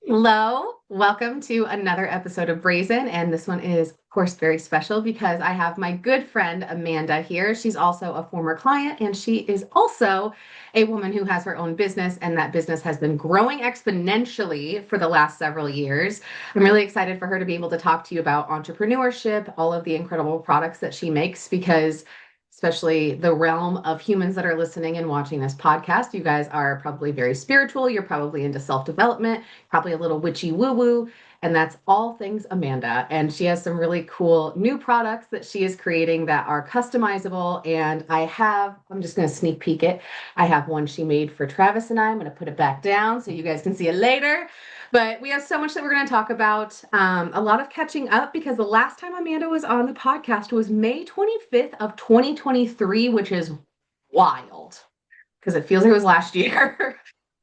Hello, welcome to another episode of Brazen. And this one is, of course, very special because I have my good friend Amanda here. She's also a former client, and she is also a woman who has her own business, and that business has been growing exponentially for the last several years. I'm really excited for her to be able to talk to you about entrepreneurship, all of the incredible products that she makes, because especially the realm of humans that are listening and watching this podcast. You guys are probably very spiritual. You're probably into self development, probably a little witchy woo woo. And that's all things Amanda. And she has some really cool new products that she is creating that are customizable. And I'm just going to sneak peek it. I have one she made for Travis and I'm going to put it back down so you guys can see it later. But we have so much that we're going to talk about. A lot of catching up because the last time Amanda was on the podcast was May 25th of 2023, which is wild because it feels like it was last year.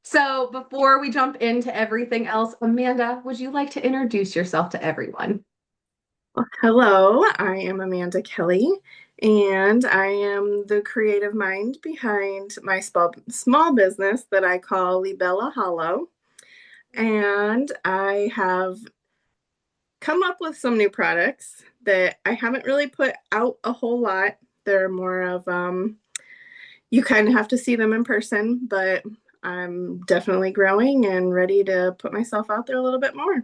So before we jump into everything else, Amanda, would you like to introduce yourself to everyone? Well, hello, I am Amanda Kelly, and I am the creative mind behind my small business that I call Libella Hollow. And I have come up with some new products that I haven't really put out a whole lot. They're more of, you kind of have to see them in person, but I'm definitely growing and ready to put myself out there a little bit more.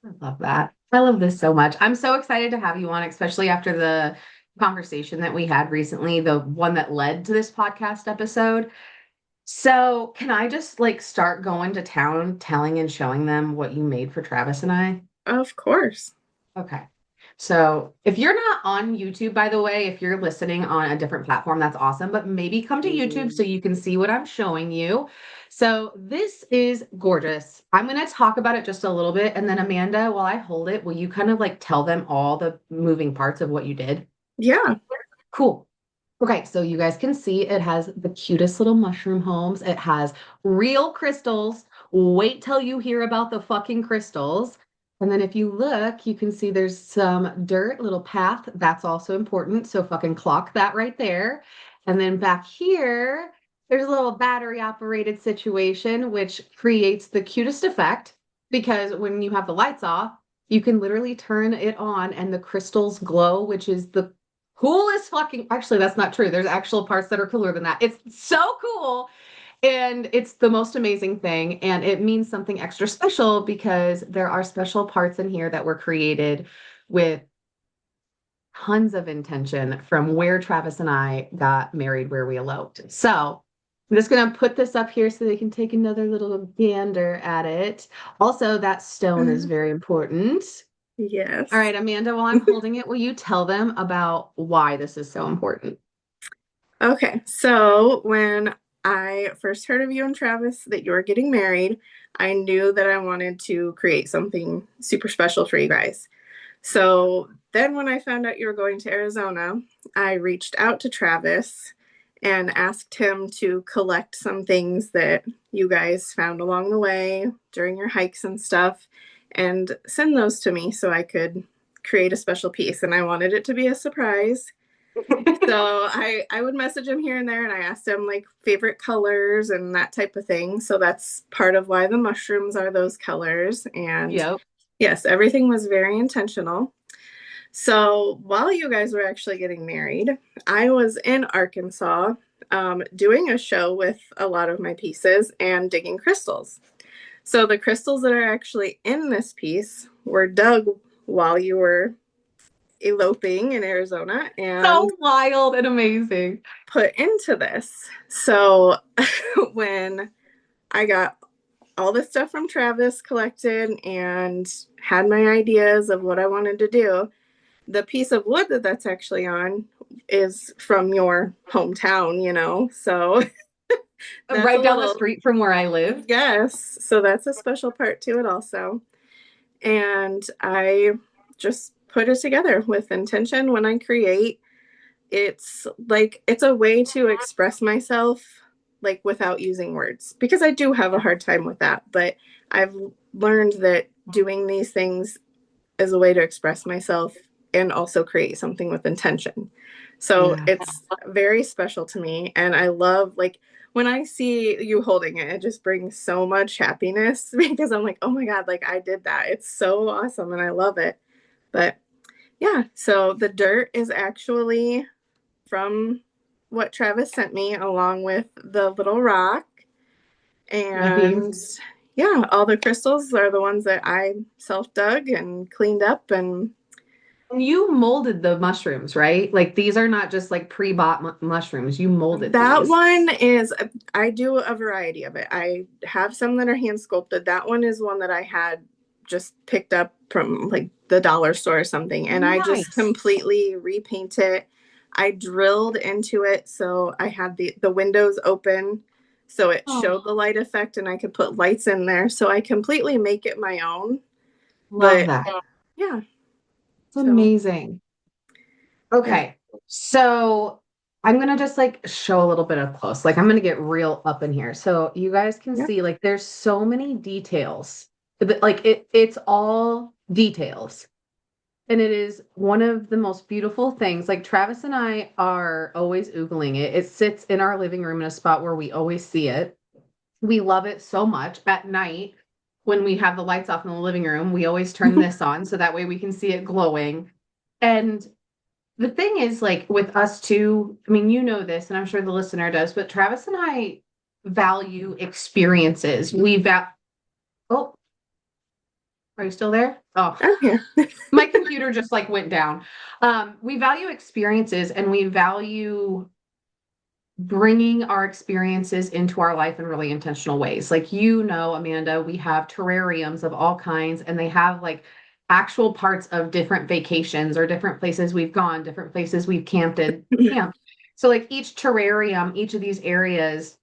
I love that. I love this so much. I'm so excited to have you on, especially after the conversation that we had recently, the one that led to this podcast episode. So, can I just like start going to town, telling and showing them what you made for Travis and I? Of course. Okay. So if you're not on YouTube, by the way, if you're listening on a different platform, that's awesome. But maybe come to YouTube so you can see what I'm showing you. So this is gorgeous. I'm going to talk about it just a little bit. And then Amanda, while I hold it, will you kind of like tell them all the moving parts of what you did? Yeah. Cool. Okay, so you guys can see it has the cutest little mushroom homes. It has real crystals. Wait till you hear about the fucking crystals. And then if you look, you can see there's some dirt, little path. That's also important. So fucking clock that right there. And then back here, there's a little battery operated situation, which creates the cutest effect because when you have the lights off, you can literally turn it on and the crystals glow, which is the coolest fucking, actually, that's not true. There's actual parts that are cooler than that. It's so cool. And it's the most amazing thing. And it means something extra special because there are special parts in here that were created with tons of intention from where Travis and I got married, where we eloped. So I'm just going to put this up here so they can take another little gander at it. Also, that stone is very important. All Yes. right, Amanda, while I'm holding it, will you tell them about why this is so important? Okay, so when I first heard of you and Travis that you were getting married, I knew that I wanted to create something super special for you guys. So then when I found out you were going to Arizona, I reached out to Travis and asked him to collect some things that you guys found along the way during your hikes and stuff and send those to me so I could create a special piece. And I wanted it to be a surprise. So I would message him here and there and I asked him like favorite colors and that type of thing. So that's part of why the mushrooms are those colors. And Yep. yes, everything was very intentional. So while you guys were actually getting married, I was in Arkansas doing a show with a lot of my pieces and digging crystals. So the crystals that are actually in this piece were dug while you were eloping in Arizona and So wild and amazing. put into this. So when I got all this stuff from Travis collected and had my ideas of what I wanted to do, the piece of wood that that's actually on is from your hometown, you know. So that's a Right down the little, street from where I live. yes. So that's a special part to it also. And I just put it together with intention when I create. It's like it's a way to express myself like without using words because I do have a hard time with that, but I've learned that doing these things is a way to express myself and also create something with intention. So Yeah. it's very special to me and I love like when I see you holding it, it just brings so much happiness because I'm like, oh my God, like I did that. It's so awesome and I love it. But yeah, so the dirt is actually from what Travis sent me, along with the little rock. And Nice. yeah, all the crystals are the ones that I self dug and cleaned up. And And you molded the mushrooms, right? Like these are not just like pre-bought mushrooms. You molded that these. one is, I do a variety of it. I have some that are hand sculpted. That one is one that I had just picked up from like the dollar store or something. And I just Nice. completely repaint it. I drilled into it. So I had the windows open. So it Oh, showed the light effect and I could put lights in there. So I completely make it my own. love But that. yeah, It's so amazing. yeah. Okay. So I'm gonna just like show a little bit of close. Like I'm gonna get real up in here. So you guys can Yeah. see like there's so many details. Like it's all details. And it is one of the most beautiful things. Like Travis and I are always oogling it. It sits in our living room in a spot where we always see it. We love it so much. At night, when we have the lights off in the living room, we always turn this on so that way we can see it glowing. And the thing is, like with us too, I mean, you know this, and I'm sure the listener does, but Travis and I value experiences. Oh, are you still there? Oh, I'm here. my computer just like went down. We value experiences and we value bringing our experiences into our life in really intentional ways. Like, you know, Amanda, we have terrariums of all kinds, and they have like actual parts of different vacations or different places we've gone, different places we've camped. So, like, each terrarium, each of these areas,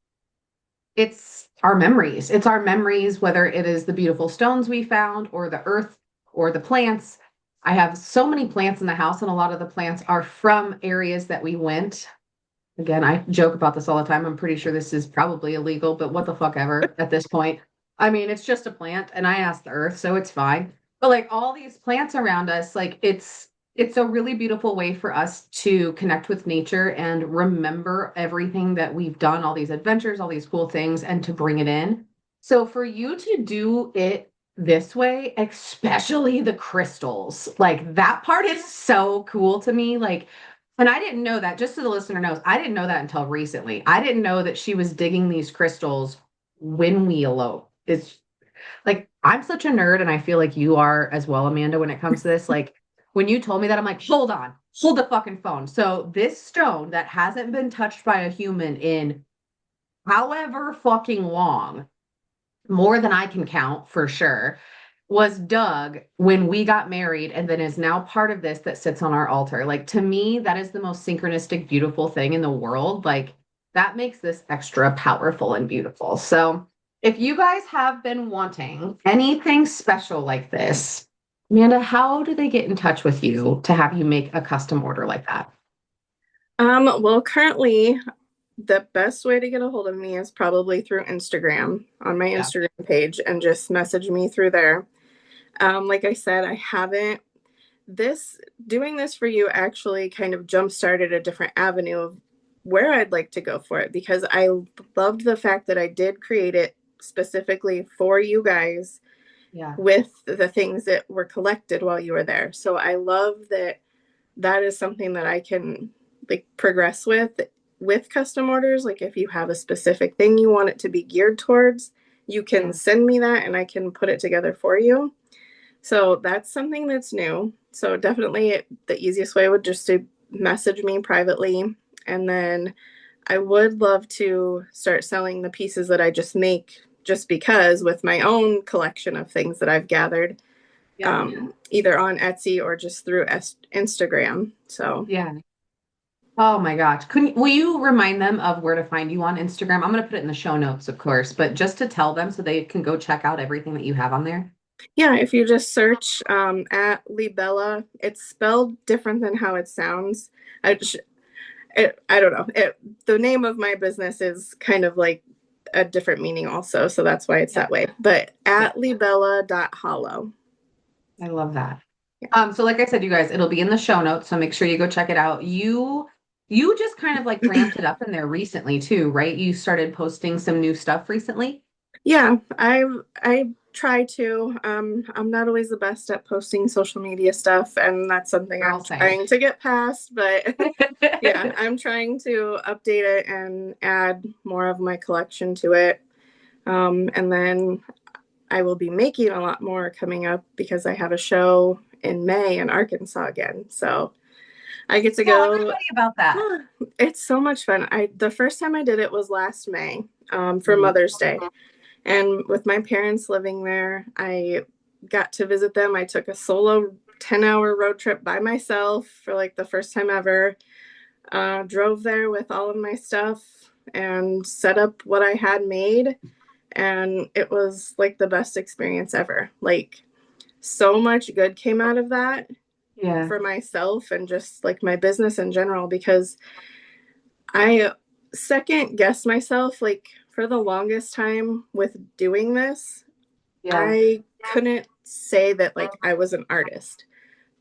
it's our memories. It's our memories, whether it is the beautiful stones we found or the earth or the plants. I have so many plants in the house, and a lot of the plants are from areas that we went. Again, I joke about this all the time. I'm pretty sure this is probably illegal, but what the fuck ever at this point. I mean, it's just a plant and I asked the earth, so it's fine. But like all these plants around us, like it's a really beautiful way for us to connect with nature and remember everything that we've done, all these adventures, all these cool things, and to bring it in. So for you to do it this way, especially the crystals, like that part is so cool to me. Like, and I didn't know that, just so the listener knows, I didn't know that until recently. I didn't know that she was digging these crystals when we eloped. It's like, I'm such a nerd, and I feel like you are as well, Amanda, when it comes to this. Like, when you told me that, I'm like, hold on, hold the fucking phone. So, this stone that hasn't been touched by a human in however fucking long, more than I can count for sure, was dug when we got married and then is now part of this that sits on our altar. Like, to me, that is the most synchronistic, beautiful thing in the world. Like, that makes this extra powerful and beautiful. So, if you guys have been wanting anything special like this, Amanda, how do they get in touch with you to have you make a custom order like that? Well, currently, the best way to get a hold of me is probably through Instagram on my Yeah. Instagram page and just message me through there. Like I said, I haven't this doing this for you actually kind of jump started a different avenue of where I'd like to go for it because I loved the fact that I did create it specifically for you guys Yeah. with the things that were collected while you were there. So I love that that is something that I can like progress with custom orders. Like if you have a specific thing you want it to be geared towards, you can Yeah. send me that and I can put it together for you. So that's something that's new. So definitely the easiest way would just to message me privately. And then I would love to start selling the pieces that I just make just because with my own collection of things that I've gathered, Yeah. either on Etsy or just through Instagram. So Yeah. Oh my gosh. Will you remind them of where to find you on Instagram? I'm going to put it in the show notes, of course, but just to tell them so they can go check out everything that you have on there. yeah, if you just search at Libella, it's spelled different than how it sounds. I, I don't know. The name of my business is kind of like a different meaning also, so that's why it's Yeah. that way. But Yeah. at libella.hollow. I love that. Yeah. So like I said, you guys, it'll be in the show notes, so make sure you go check it out. You You just kind of like ramped it up in there recently too, right? You started posting some new stuff recently. Yeah, I try to. I'm not always the best at posting social media stuff, and that's something Girl, I'm same. trying to get past. But yeah, I'm trying to update it and add more of my collection to it. And then I will be making a lot more coming up because I have a show in May in Arkansas again. So I get to Yeah, let me go. tell you about that. It's so much fun. I The first time I did it was last May, for Mhm. Mother's Day. And with my parents living there, I got to visit them. I took a solo 10-hour road trip by myself for like the first time ever. Drove there with all of my stuff and set up what I had made. And it was like the best experience ever. Like, so much good came out of that Yeah. for myself and just like my business in general because I second guessed myself like for the longest time with doing this. Yeah. I couldn't say that like I was an artist,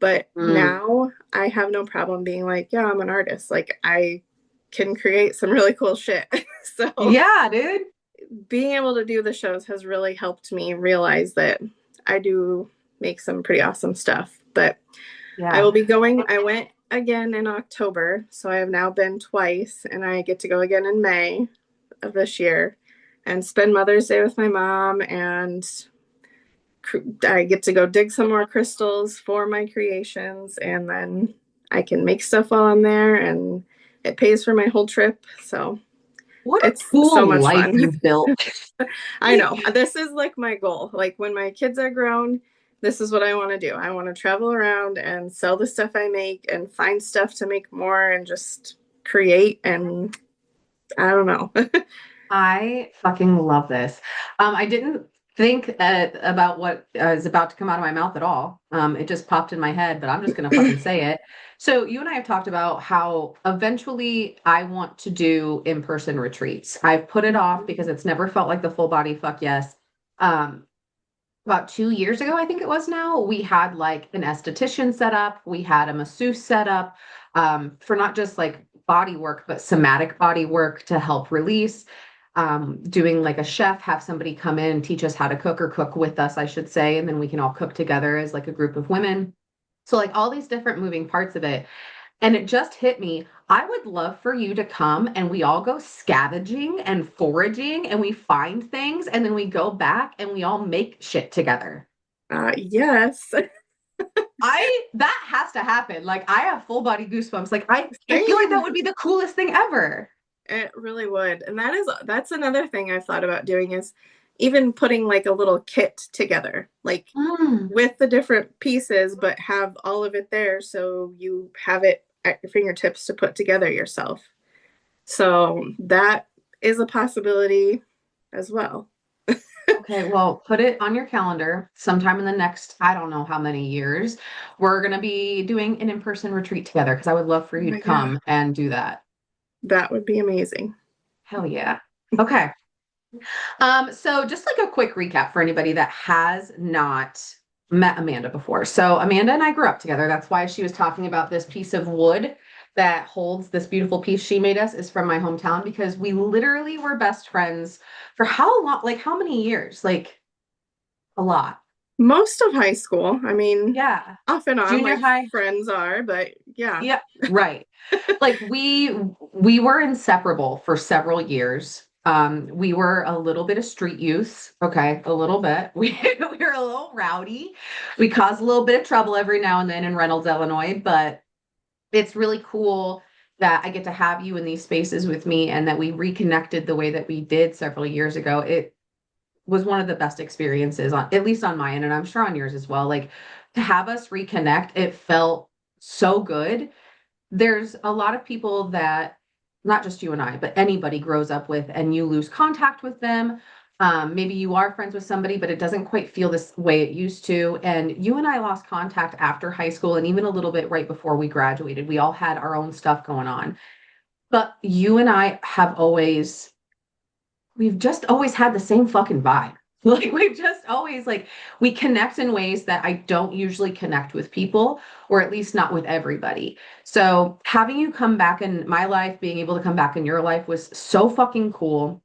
but Mm. now I have no problem being like, yeah, I'm an artist. Like I can create some really cool shit. So Yeah, dude. being able to do the shows has really helped me realize that I do make some pretty awesome stuff. But I will Yeah. be going, I went again in October, so I have now been twice, and I get to go again in May of this year and spend Mother's Day with my mom. And I get to go dig some more crystals for my creations, and then I can make stuff while I'm there, and it pays for my whole trip. So What a it's so cool much life fun. you've built. I know. This is like my goal. Like when my kids are grown, this is what I want to do. I want to travel around and sell the stuff I make and find stuff to make more and just create. And I don't know. I fucking love this. I didn't think about what is about to come out of my mouth at all. It just popped in my head, but I'm just gonna fucking say it. So you and I have talked about how eventually I want to do in-person retreats. I've put it off because it's never felt like the full body fuck yes. Um, about 2 years ago, I think it was now, we had like an esthetician set up, we had a masseuse set up for not just like body work, but somatic body work to help release. Doing like a chef, have somebody come in and teach us how to cook or cook with us, I should say, and then we can all cook together as like a group of women. So, like all these different moving parts of it. And it just hit me. I would love for you to come and we all go scavenging and foraging and we find things and then we go back and we all make shit together. Yes. That has to happen. Like I have full body goosebumps. Like I feel like that Same. would be the coolest thing ever. It really would. And that's another thing I've thought about doing is even putting like a little kit together, like Mm. with the different pieces, but have all of it there so you have it at your fingertips to put together yourself. So that is a possibility as well. Okay, well, put it on your calendar sometime in the next, I don't know how many years. We're going to be doing an in-person retreat together because I would love for Oh you to my God, come and do that. that would be amazing. Hell yeah. Okay. So just like a quick recap for anybody that has not met Amanda before. So Amanda and I grew up together. That's why she was talking about this piece of wood that holds this beautiful piece she made us is from my hometown because we literally were best friends for how long, like how many years? Like a lot. Most of high school, I mean, Yeah. off and on, Junior like high. friends are, but yeah. Yeah, right. Like we were inseparable for several years. We were a little bit of street youth, okay, a little bit. We were a little rowdy. We caused a little bit of trouble every now and then in Reynolds, Illinois, but it's really cool that I get to have you in these spaces with me and that we reconnected the way that we did several years ago. It was one of the best experiences on at least on my end, and I'm sure on yours as well. Like to have us reconnect, it felt so good. There's a lot of people that not just you and I, but anybody grows up with and you lose contact with them. Maybe you are friends with somebody, but it doesn't quite feel this way it used to. And you and I lost contact after high school and even a little bit right before we graduated. We all had our own stuff going on. But you and I have always, we've just always had the same fucking vibe. Like we just always like we connect in ways that I don't usually connect with people, or at least not with everybody. So having you come back in my life, being able to come back in your life was so fucking cool.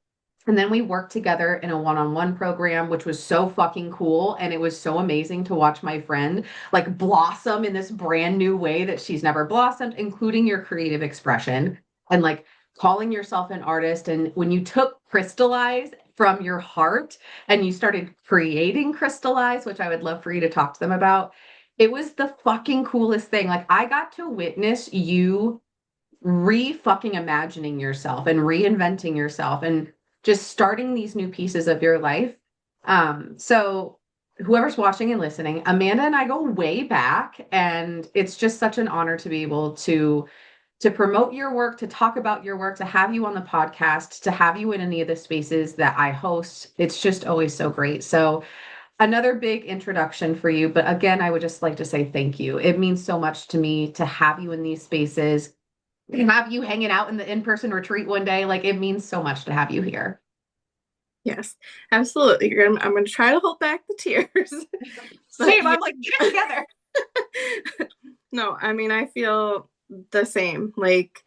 And then we worked together in a one-on-one program, which was so fucking cool. And it was so amazing to watch my friend like blossom in this brand new way that she's never blossomed, including your creative expression and like calling yourself an artist. And when you took Crystallize from your heart and you started creating Crystallize, which I would love for you to talk to them about, it was the fucking coolest thing. Like I got to witness you re-fucking imagining yourself and reinventing yourself and just starting these new pieces of your life. So whoever's watching and listening, Amanda and I go way back, and it's just such an honor to be able to promote your work, to talk about your work, to have you on the podcast, to have you in any of the spaces that I host. It's just always so great. So another big introduction for you, but again, I would just like to say thank you. It means so much to me to have you in these spaces, have you hanging out in the in-person retreat one day. Like it means so much to have you here. Yes, absolutely. I'm gonna try to hold back the tears. But Same, I'm like, get together. no, I mean, I feel the same. Like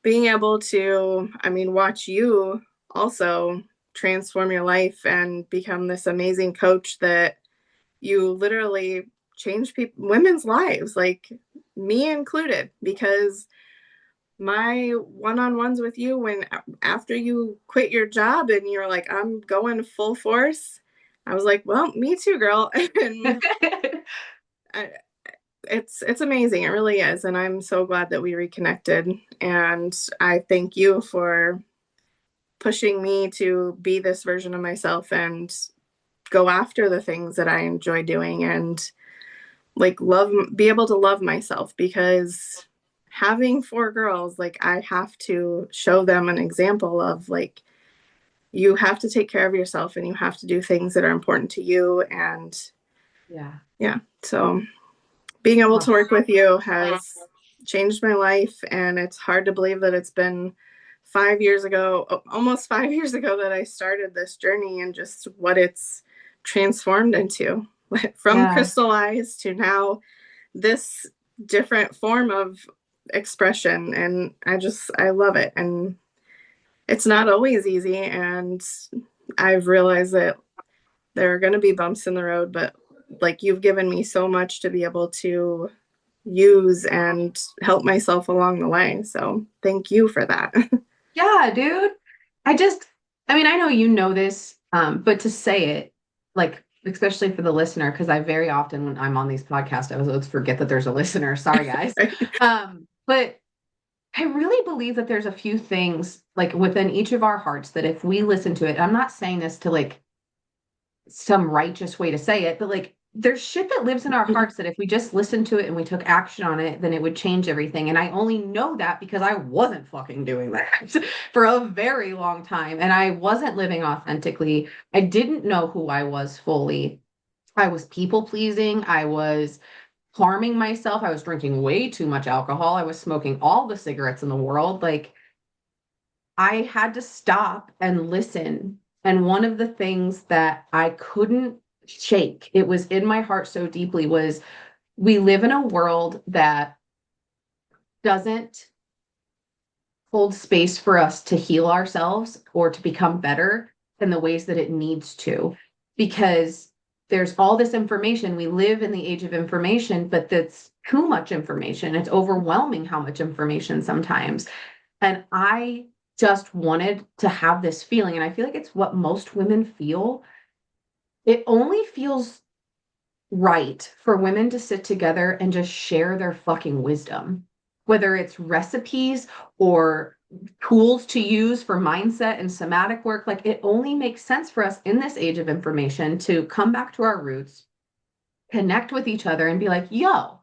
being able to, I mean, watch you also transform your life and become this amazing coach that you literally change people, women's lives, like me included, because my one-on-ones with you when after you quit your job and you're like, I'm going full force, I was like, well, me too, girl. And I, it's amazing. It really is. And I'm so glad that we reconnected. And I thank you for pushing me to be this version of myself and go after the things that I enjoy doing and like love, be able to love myself, because having four girls, like I have to show them an example of like, you have to take care of yourself and you have to do things that are important to you. And Yeah. yeah, so being able to Oh, work with you has changed my life. And it's hard to believe that it's been 5 years ago, almost 5 years ago, that I started this journey and just what it's transformed into from yeah. crystallized to now this different form of expression. And I love it. And it's not always easy. And I've realized that there are going to be bumps in the road, but like you've given me so much to be able to use and help myself along the way. So thank you for that. Yeah, dude. I just, I mean, I know you know this, but to say it, like, especially for the listener, because I very often when I'm on these podcasts, I always forget that there's a listener. Sorry, guys. But I really believe that there's a few things like within each of our hearts that if we listen to it, I'm not saying this to like some righteous way to say it, but like there's shit that lives in our hearts that if we just listened to it and we took action on it, then it would change everything. And I only know that because I wasn't fucking doing that for a very long time. And I wasn't living authentically. I didn't know who I was fully. I was people pleasing. I was harming myself. I was drinking way too much alcohol. I was smoking all the cigarettes in the world. Like I had to stop and listen. And one of the things that I couldn't shake, it was in my heart so deeply, was we live in a world that doesn't hold space for us to heal ourselves or to become better in the ways that it needs to. Because there's all this information. We live in the age of information, but that's too much information. It's overwhelming how much information sometimes. And I just wanted to have this feeling. And I feel like it's what most women feel. It only feels right for women to sit together and just share their fucking wisdom, whether it's recipes or tools to use for mindset and somatic work. Like it only makes sense for us in this age of information to come back to our roots, connect with each other, and be like, yo,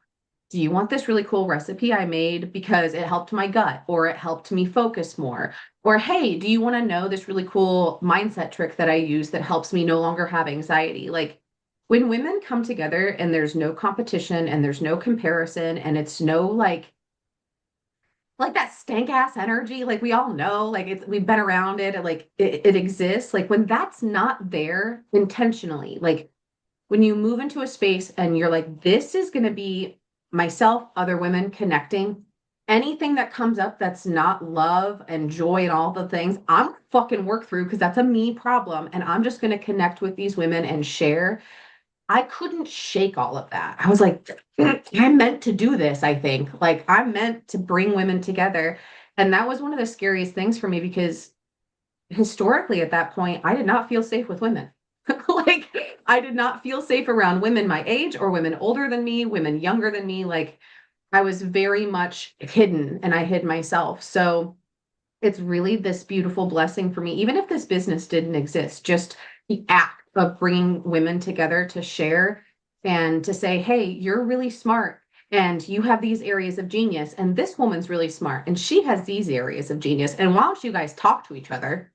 do you want this really cool recipe I made because it helped my gut or it helped me focus more? Or, hey, do you want to know this really cool mindset trick that I use that helps me no longer have anxiety? Like when women come together and there's no competition and there's no comparison and it's no like like that stank ass energy, like we all know, like we've been around it, and like it exists. Like when that's not there intentionally, like when you move into a space and you're like, this is going to be myself, other women connecting. Anything that comes up that's not love and joy and all the things, I'm fucking work through because that's a me problem. And I'm just going to connect with these women and share. I couldn't shake all of that. I was like, I'm meant to do this, I think. Like, I'm meant to bring women together. And that was one of the scariest things for me because historically at that point, I did not feel safe with women. Like, I did not feel safe around women my age or women older than me, women younger than me. Like, I was very much hidden and I hid myself. So, it's really this beautiful blessing for me, even if this business didn't exist, just the act of bringing women together to share and to say, hey, you're really smart and you have these areas of genius, and this woman's really smart and she has these areas of genius. And why don't you guys talk to each other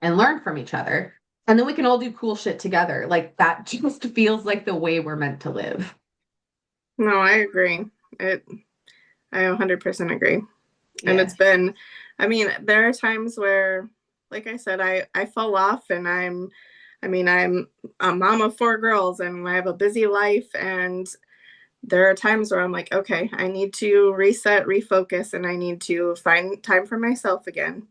and learn from each other? And then we can all do cool shit together. Like that just feels like the way we're meant to live. No, I agree. It, I 100% agree. And Yeah. it's been, I mean, there are times where, like I said, I fall off and I'm a mom of four girls and I have a busy life. And there are times where I'm like, okay, I need to reset, refocus, and I need to find time for myself again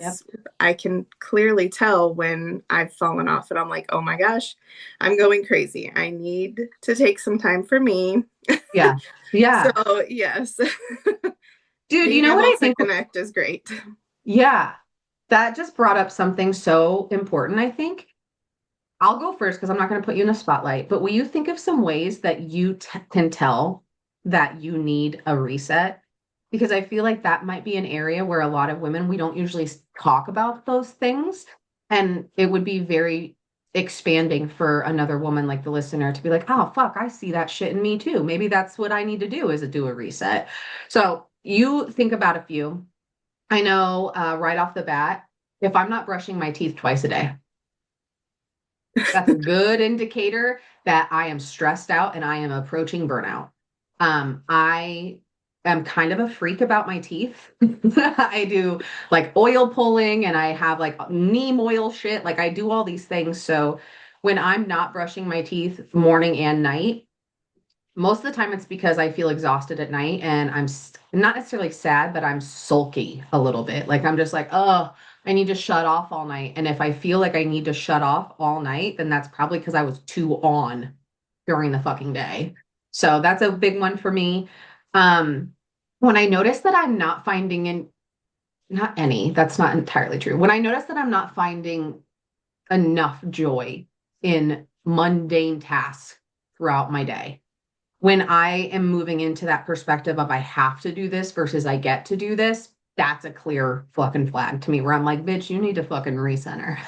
Yep. because I can clearly tell when I've fallen off and I'm like, oh my gosh, I'm going crazy. I need to take some time for me. Yeah. So, Yeah. yes, Dude, you being know what able I to think? connect is great. Yeah. That just brought up something so important, I think. I'll go first because I'm not going to put you in a spotlight, but will you think of some ways that you can tell that you need a reset? Because I feel like that might be an area where a lot of women, we don't usually talk about those things. And it would be very expanding for another woman like the listener to be like, oh, fuck, I see that shit in me too. Maybe that's what I need to do is to do a reset. So you think about a few. I know right off the bat, if I'm not brushing my teeth twice a day, that's a good indicator that I am stressed out and I am approaching burnout. I am kind of a freak about my teeth. I do like oil pulling and I have like neem oil shit. Like I do all these things. So when I'm not brushing my teeth morning and night, most of the time it's because I feel exhausted at night and not necessarily sad, but I'm sulky a little bit. Like I'm just like, oh, I need to shut off all night. And if I feel like I need to shut off all night, then that's probably because I was too on during the fucking day. So that's a big one for me. Um, when I notice that I'm not finding not any, that's not entirely true. When I notice that I'm not finding enough joy in mundane tasks throughout my day, when I am moving into that perspective of I have to do this versus I get to do this, that's a clear fucking flag to me where I'm like, bitch, you need to fucking recenter.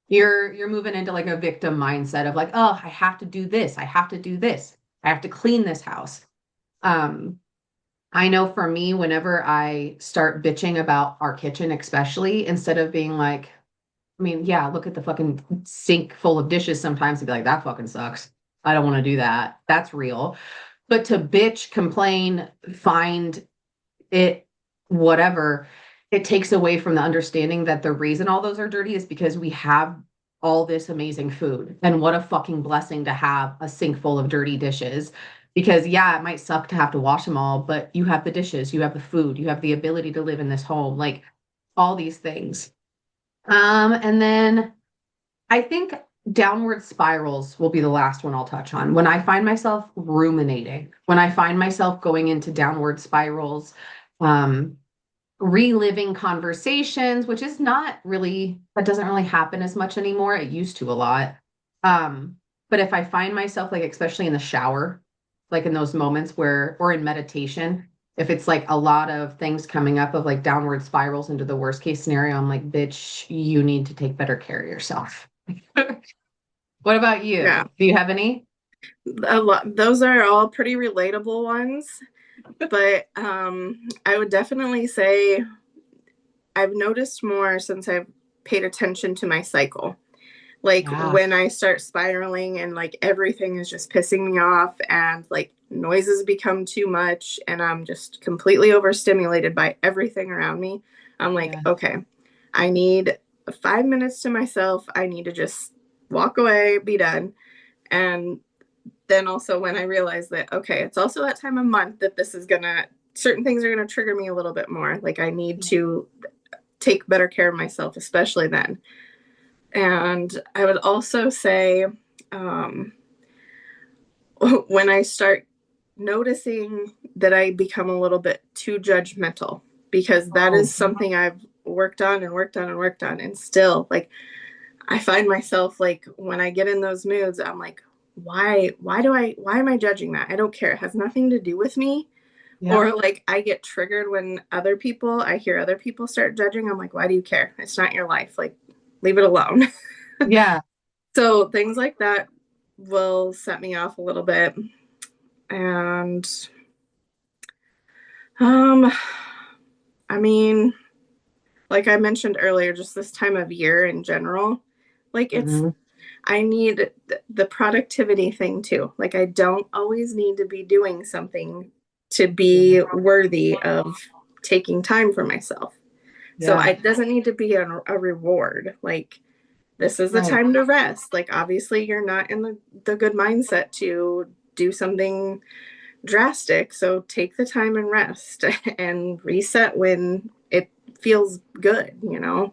You're moving into like a victim mindset of like, oh, I have to do this, I have to do this, I have to clean this house. Um, I know for me, whenever I start bitching about our kitchen, especially, instead of being like, I mean, yeah, look at the fucking sink full of dishes sometimes and be like, that fucking sucks. I don't want to do that. That's real. But to bitch, complain, find it, whatever, it takes away from the understanding that the reason all those are dirty is because we have all this amazing food. And what a fucking blessing to have a sink full of dirty dishes. Because, yeah, it might suck to have to wash them all, but you have the dishes, you have the food, you have the ability to live in this home, like all these things. And then I think downward spirals will be the last one I'll touch on. When I find myself ruminating, when I find myself going into downward spirals, um, reliving conversations, which is not really, that doesn't really happen as much anymore. It used to a lot. Um, but if I find myself, like, especially in the shower, like in those moments where, or in meditation, if it's like a lot of things coming up of like downward spirals into the worst case scenario, I'm like, bitch, you need to take better care of yourself. What about Yeah, you? Do you have any? a lot. Those are all pretty relatable ones, but I would definitely say I've noticed more since I've paid attention to my cycle. Like Yeah. when I start spiraling and like everything is just pissing me off and like noises become too much and I'm just completely overstimulated by everything around me, I'm like, Yeah. okay, I need 5 minutes to myself. I need to just walk away, be done. And then also when I realize that, okay, it's also that time of month that this is gonna, certain things are gonna trigger me a little bit more. Like I need to take better care of myself, especially then. And I would also say, um, when I start noticing that I become a little bit too judgmental, because that Oh, is something I've worked on and worked on and worked on. And still, like, I find myself like when I get in those moods, I'm like, why am I judging that? I don't care. It has nothing to do with me. yeah. Or like I get triggered when I hear other people start judging. I'm like, why do you care? It's not your life. Like, leave it alone. Yeah. So things like that will set me off a little bit. And um I mean, like I mentioned earlier, just this time of year in general, like it's Hmm. I need the productivity thing too. Like I don't always need to be doing something to be Yeah. worthy of taking time for myself. So Yeah. it doesn't need to be a reward. Like this is the Right. time to rest. Like obviously you're not in the good mindset to do something drastic. So take the time and rest and reset when it feels good,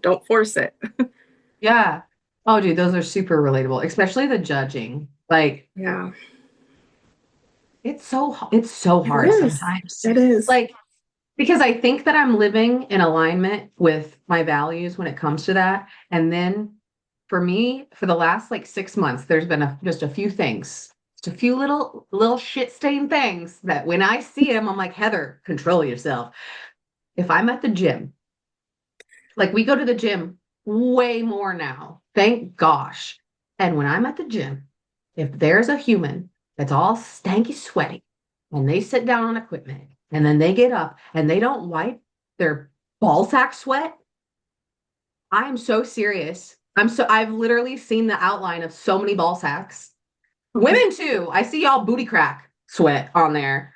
don't force it. Yeah. Oh, dude, those are super relatable, especially the judging. Like, Yeah, it's so it hard is. sometimes. It is. Like, because I think that I'm living in alignment with my values when it comes to that. And then for me, for the last like 6 months, there's been just a few things, just a few little shit stained things that when I see them, I'm like, Heather, control yourself. If I'm at the gym, like we go to the gym way more now, thank gosh. And when I'm at the gym, if there's a human that's all stanky sweaty and they sit down on equipment and then they get up and they don't wipe their ball sack sweat, I am so serious. I've literally seen the outline of so many ball sacks. Women too. I see y'all booty crack sweat on there.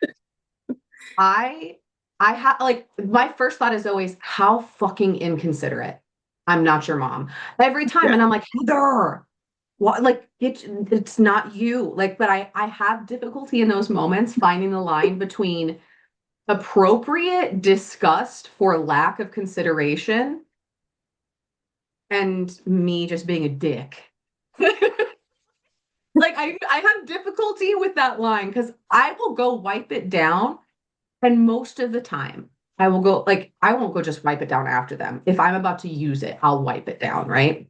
I I have like my first thought is always how fucking inconsiderate. I'm not your mom. Every time Yeah. and I'm like, Heather, what like it's not you. Like, but I have difficulty in those moments finding the line between appropriate disgust for lack of consideration and me just being a dick. Like I have difficulty with that line because I will go wipe it down. And most of the time, I will go, like, I won't go just wipe it down after them. If I'm about to use it, I'll wipe it down, right?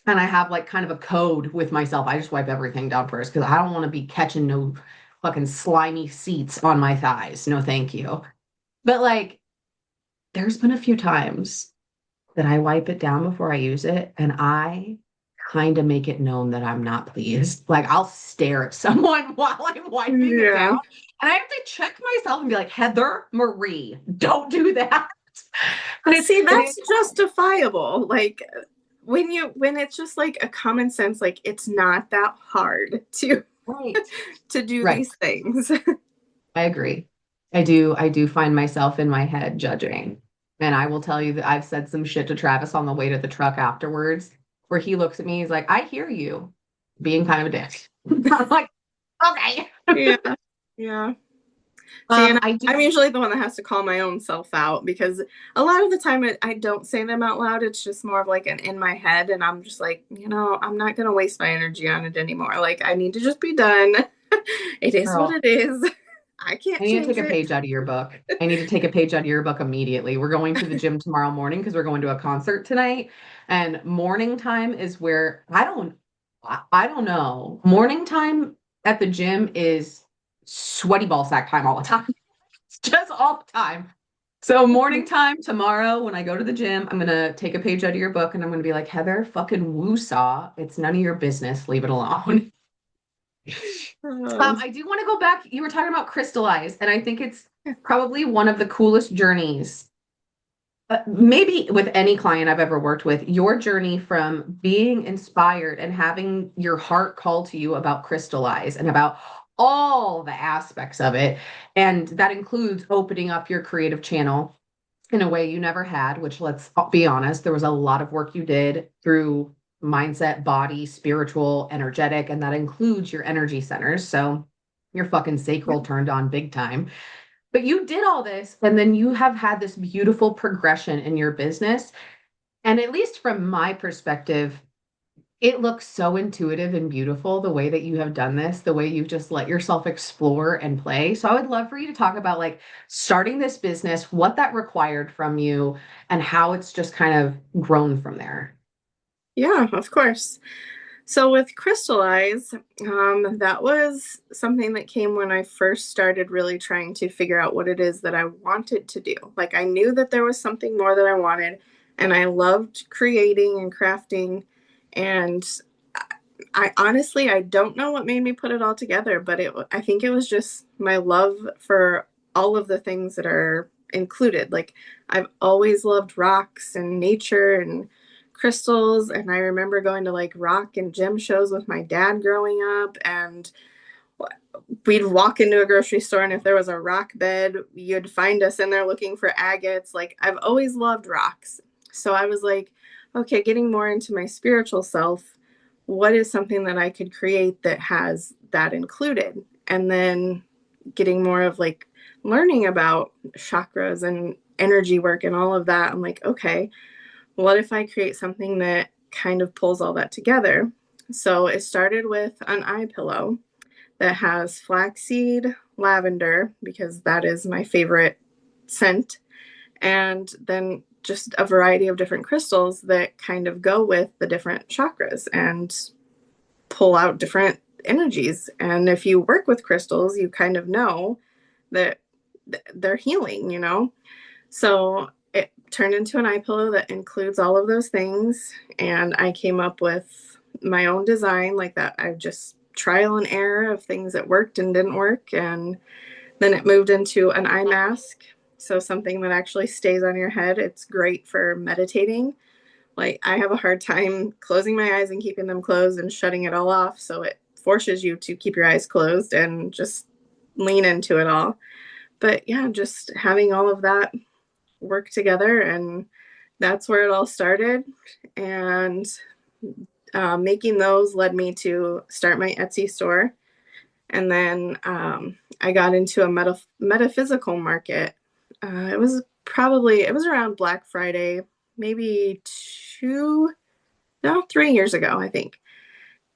And I have like kind of a code with myself. I just wipe everything down first because I don't want to be catching no fucking slimy seats on my thighs. No, thank you. But like, there's been a few times that I wipe it down before I use it, and I kind of make it known that I'm not pleased. Like I'll stare at someone while I'm wiping it down, Yeah. and I have to check myself and be like, Heather Marie, don't do that. But See, it that's is justifiable. Like when it's just like a common sense, like it's not that hard to right. to do Right. these things. I agree. I do find myself in my head judging. And I will tell you that I've said some shit to Travis on the way to the truck afterwards, where he looks at me, he's like, I hear you being kind of a dick. I'm like, okay. Yeah. Yeah. See, and I do. I'm usually the one that has to call my own self out because a lot of the time I don't say them out loud. It's just more of like an in my head, and I'm just like, I'm not gonna waste my energy on it anymore. Like I need to just be done. It is what Girl, it is. I I can't need to change take a it. page out of your book. I need to take a page out of your book immediately. We're going to the gym tomorrow morning because we're going to a concert tonight. And morning time is where I don't know. Morning time at the gym is sweaty ball sack time all the time. It's just all the time. So morning time tomorrow when I go to the gym, I'm gonna take a page out of your book and I'm gonna be like, Heather, fucking woosaw. It's none of your business. Leave it alone. Oh, I do want to go back. You were talking about crystallize, and I think it's probably one of the coolest journeys maybe with any client I've ever worked with, your journey from being inspired and having your heart call to you about crystallize and about all the aspects of it. And that includes opening up your creative channel in a way you never had, which let's be honest, there was a lot of work you did through mindset, body, spiritual, energetic, and that includes your energy centers. So your fucking sacral turned on big time. But you did all this, and then you have had this beautiful progression in your business. And at least from my perspective, it looks so intuitive and beautiful the way that you have done this, the way you've just let yourself explore and play. So I would love for you to talk about like starting this business, what that required from you, and how it's just kind of grown from there. Yeah, of course. So with Crystallize, that was something that came when I first started really trying to figure out what it is that I wanted to do. Like I knew that there was something more that I wanted, and I loved creating and crafting. And I honestly, I don't know what made me put it all together, but I think it was just my love for all of the things that are included. Like I've always loved rocks and nature and crystals. And I remember going to like rock and gem shows with my dad growing up. And we'd walk into a grocery store, and if there was a rock bed, you'd find us in there looking for agates. Like I've always loved rocks. So I was like, okay, getting more into my spiritual self, what is something that I could create that has that included? And then getting more of like learning about chakras and energy work and all of that. I'm like, okay, what if I create something that kind of pulls all that together? So it started with an eye pillow that has flaxseed, lavender, because that is my favorite scent, and then just a variety of different crystals that kind of go with the different chakras and pull out different energies. And if you work with crystals, you kind of know that they're healing, you know? So it turned into an eye pillow that includes all of those things. And I came up with my own design like that. I just trial and error of things that worked and didn't work. And then it moved into an eye mask. So something that actually stays on your head. It's great for meditating. Like I have a hard time closing my eyes and keeping them closed and shutting it all off. So it forces you to keep your eyes closed and just lean into it all. But yeah, just having all of that work together, and that's where it all started. And making those led me to start my Etsy store. And then I got into a metaphysical market. It was around Black Friday, maybe 3 years ago, I think,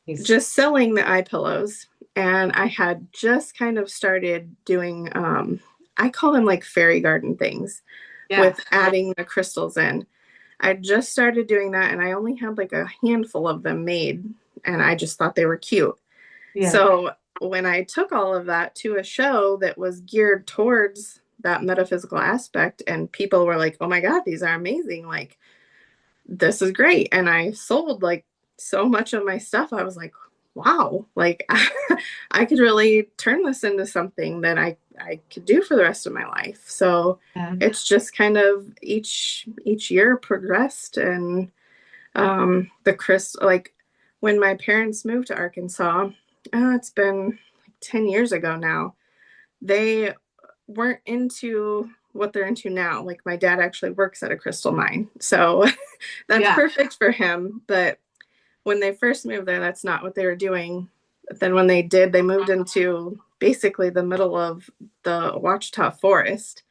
Nice. just selling the eye pillows. And I had just kind of started doing, I call them like fairy garden things Yeah. with adding the crystals in. I just started doing that, and I only had like a handful of them made, and I just thought they were cute. Yeah. So when I took all of that to a show that was geared towards that metaphysical aspect, and people were like, oh my God, these are amazing. Like, this is great. And I sold like so much of my stuff. I was like, wow, like I could really turn this into something that I could do for the rest of my life. So Yeah. it's just kind of each year progressed. And the like when my parents moved to Arkansas, it's been like 10 years ago now, they weren't into what they're into now. Like my dad actually works at a crystal mine. So that's Yeah. perfect for him. But when they first moved there, that's not what they were doing. But then when they did, they moved into basically the middle of the Ouachita Forest.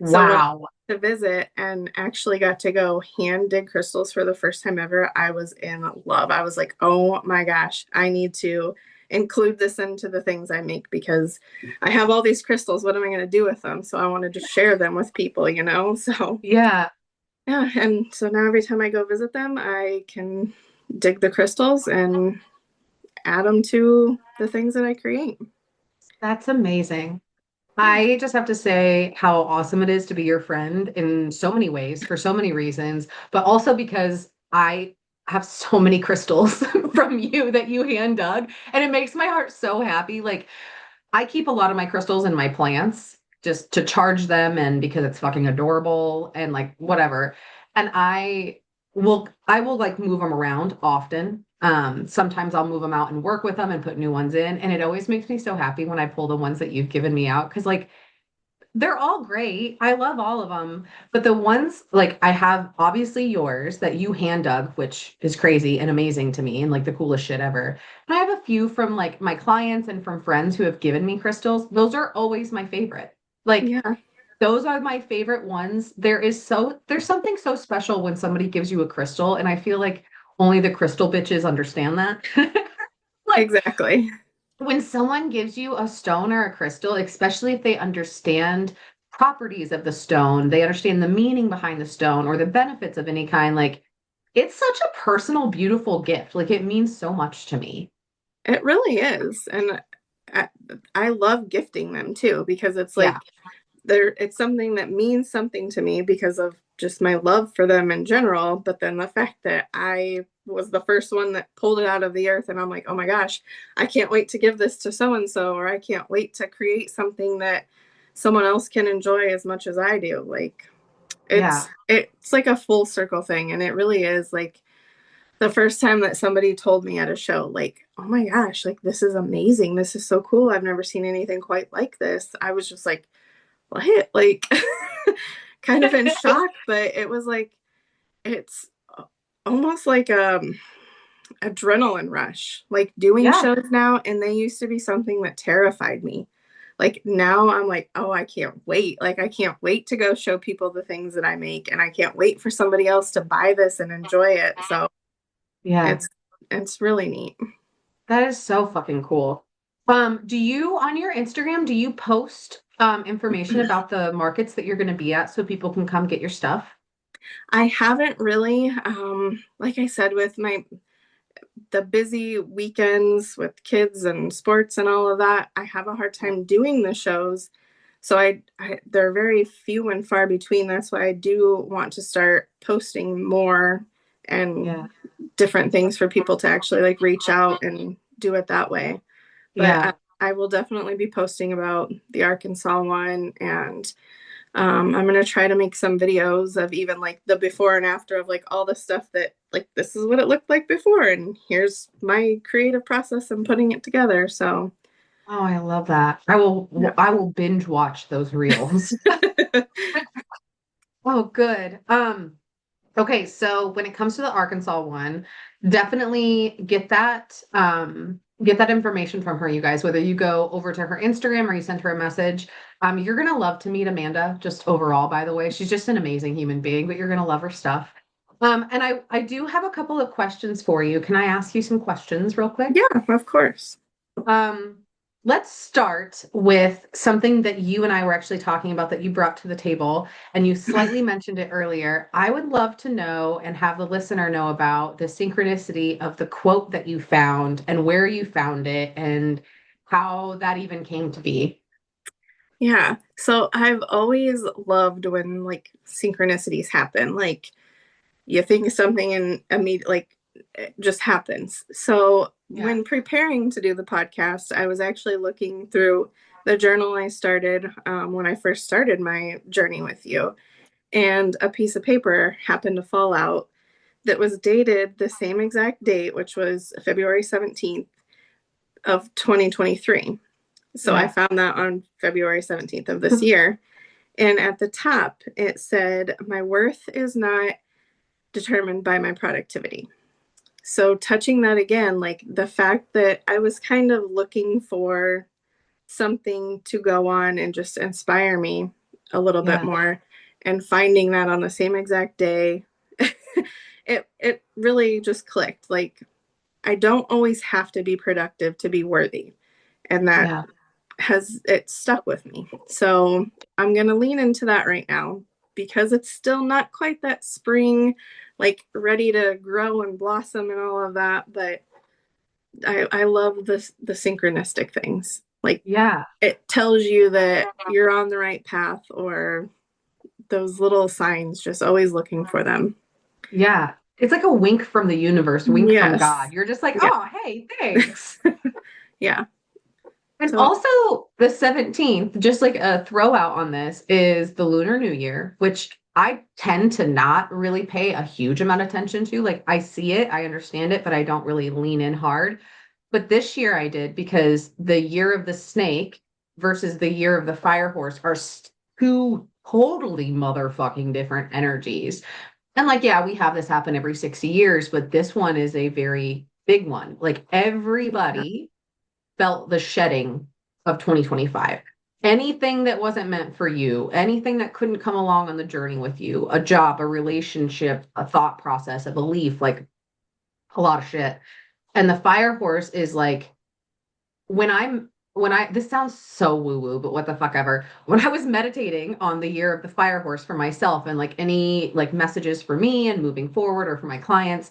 So when I Wow. went to visit and actually got to go hand dig crystals for the first time ever, I was in love. I was like, oh my gosh, I need to include this into the things I make because I have all these crystals. What am I going to do with them? So I wanted to share them with people, you know? So Yeah. yeah. And so now every time I go visit them, I can dig the crystals and add them to the things that I create. That's amazing. Yeah. I just have to say how awesome it is to be your friend in so many ways, for so many reasons, but also because I have so many crystals from you that you hand dug, and it makes my heart so happy. Like, I keep a lot of my crystals in my plants. just to charge them and because it's fucking adorable and like whatever. And I will like move them around often. Sometimes I'll move them out and work with them and put new ones in. And it always makes me so happy when I pull the ones that you've given me out because like they're all great. I love all of them. But the ones like I have obviously yours that you hand dug, which is crazy and amazing to me and like the coolest shit ever. And I have a few from like my clients and from friends who have given me crystals. Those are always my favorite. Like Yeah, those are my favorite ones. There's something so special when somebody gives you a crystal, and I feel like only the crystal bitches understand that. Like exactly. when someone gives you a stone or a crystal, especially if they understand properties of the stone, they understand the meaning behind the stone or the benefits of any kind, like it's such a personal, beautiful gift. Like it means so much to me. It really is. And I, I love gifting them too because it's Yeah. like it's something that means something to me because of just my love for them in general, but then the fact that I was the first one that pulled it out of the earth and I'm like, "Oh my gosh, I can't wait to give this to so and so," or I can't wait to create something that someone else can enjoy as much as I do. Like Yeah. it's like a full circle thing, and it really is. Like the first time that somebody told me at a show, like, "Oh my gosh, like this is amazing. This is so cool. I've never seen anything quite like this." I was just like, "What?" Like kind of in shock, but it was like it's almost like adrenaline rush. Like doing Yeah. shows now, and they used to be something that terrified me. Like now I'm like, "Oh, I can't wait. Like I can't wait to go show people the things that I make, and I can't wait for somebody else to buy this and enjoy it." So Yeah. it's it's really neat. That is so fucking cool. Do you on your Instagram, do you post information about the markets that you're going to be at so people can come get your stuff? I haven't really, like I said, with the busy weekends with kids and sports and all of that, I have a hard time doing the shows. So they're very few and far between. That's why I do want to start posting more and Yeah. different things for people to actually like reach out and do it that way. But Yeah. I will definitely be posting about the Arkansas one, and I'm gonna try to make some videos of even like the before and after of like all the stuff that like this is what it looked like before, and here's my creative process and putting it together. So Oh, I love that. yeah. I will binge watch those reels. Oh, good. Okay, so when it comes to the Arkansas one, definitely get that information from her, you guys, whether you go over to her Instagram or you send her a message. You're gonna love to meet Amanda, just overall, by the way. She's just an amazing human being, but you're gonna love her stuff. And I do have a couple of questions for you. Can I ask you some questions real quick? Yeah, of course. Um, let's start with something that you and I were actually talking about that you brought to the table, and you slightly mentioned it earlier. I would love to know and have the listener know about the synchronicity of the quote that you found and where you found it and how that even came to be. Yeah. So I've always loved when like synchronicities happen. Like you think of something and immediately like it just happens. So Yeah. when preparing to do the podcast, I was actually looking through the journal I started when I first started my journey with you, and a piece of paper happened to fall out that was dated the same exact date, which was February 17th of 2023. So I Yeah. found that on February 17th of this year. And at the top, it said, "My worth is not determined by my productivity." So, touching that again, like the fact that I was kind of looking for something to go on and just inspire me a little bit Yeah. more, and finding that on the same exact day, it really just clicked. Like, I don't always have to be productive to be worthy. And that Yeah. has it stuck with me. So I'm gonna lean into that right now because it's still not quite that spring, like ready to grow and blossom and all of that. But I love the synchronistic things. Like Yeah. it tells you that you're on the right path, or those little signs, just always looking for them. Yeah. It's like a wink from the universe, wink from Yes. God. You're just like, Yeah. oh, hey, thanks. Yeah. And So also, the 17th, just like a throw out on this, is the Lunar New Year, which I tend to not really pay a huge amount of attention to. Like I see it, I understand it, but I don't really lean in hard. But this year I did because the year of the snake versus the year of the fire horse are two totally motherfucking different energies. And like, yeah, we have this happen every 60 years, but this one is a very big one. Like everybody felt the shedding of 2025. Anything that wasn't meant for you, anything that couldn't come along on the journey with you, a job, a relationship, a thought process, a belief, like a lot of shit. And the fire horse is like when I this sounds so woo-woo, but what the fuck ever. When I was meditating on the year of the fire horse for myself and like any like messages for me and moving forward or for my clients,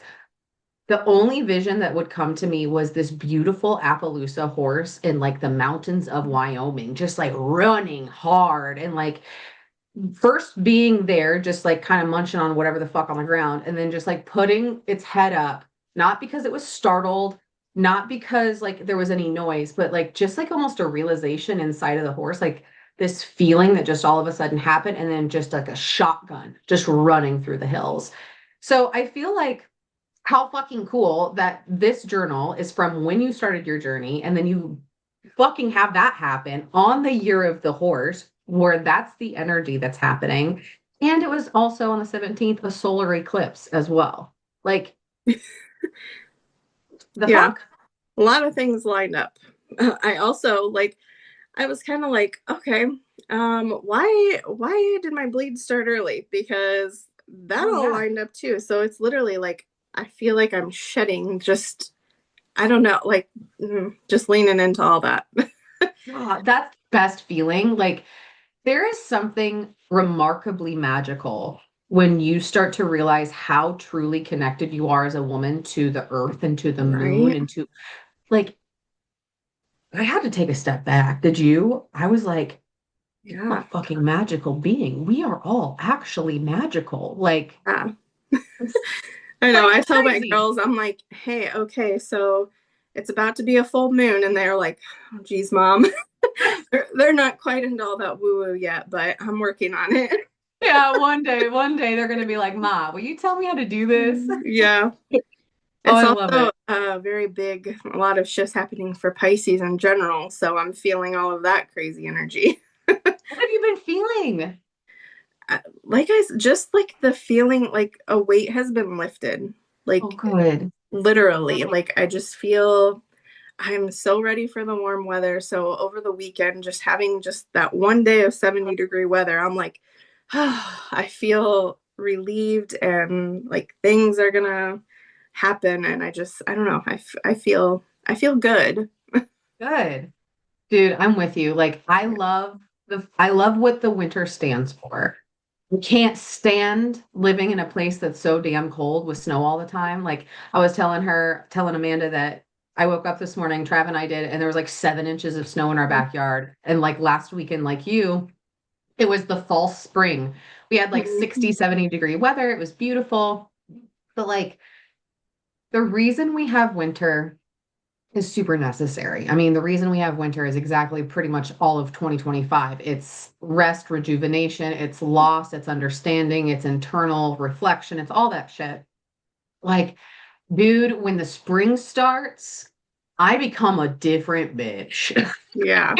the only vision that would come to me was this beautiful Appaloosa horse in like the mountains of Wyoming, just like running hard and like first being there, just like kind of munching on whatever the fuck on the ground, and then just like putting its head up, not because it was startled, not because like there was any noise, but like just like almost a realization inside of the horse, like this feeling that just all of a sudden happened, and then just like a shotgun just running through the hills. So I feel like how fucking cool that this journal is from when you started your journey, and then you fucking have that happen on the year of the horse, where that's the energy that's happening. And it was also on the 17th, a solar eclipse as well. Like, the Yeah, fuck? a lot of things lined up. I also like I was kind of like, okay, why did my bleed start early? Because that Oh, all yeah. lined up too. So it's literally like I feel like I'm shedding just I don't know, like just leaning into all that. Oh, that's the best feeling. Like, there is something remarkably magical when you start to realize how truly connected you are as a woman to the earth and to the moon Right? and to like, I had to take a step back. Did you? I was like, I'm a Yeah. fucking magical being. We are all actually magical. Like, Yeah. it's I know. like I tell my crazy. girls, I'm like, hey, okay, so it's about to be a full moon, and they're like, oh, geez, mom. They're not quite into all that woo woo yet, but I'm working on it. Yeah, one day they're gonna be like, Ma, will you tell me how to do this? Yeah. Oh, It's I love also it. very big, a lot of shifts happening for Pisces in general. So I'm feeling all of that crazy energy. What have you been feeling? Like just like the feeling like a weight has been lifted. Oh, Like good. literally, like I just feel I'm so ready for the warm weather. So over the weekend, just having just that one day of 70-degree weather, I'm like, I feel relieved and like things are gonna happen. And I don't know, I feel good. Good. Dude, I'm with you. Like, I love what the winter stands for. We can't stand living in a place that's so damn cold with snow all the time. Like I was telling Amanda that I woke up this morning, Trav and I did, and there was like 7 inches of snow in our backyard. And like last weekend, like you, it was the false spring. We had like Mhm. 60, 70-degree weather. It was beautiful. But like the reason we have winter is super necessary. I mean, the reason we have winter is exactly pretty much all of 2025. It's rest, rejuvenation, it's loss, it's understanding, it's internal reflection, it's all that shit. Like, dude, when the spring starts, I become a different bitch. Yeah.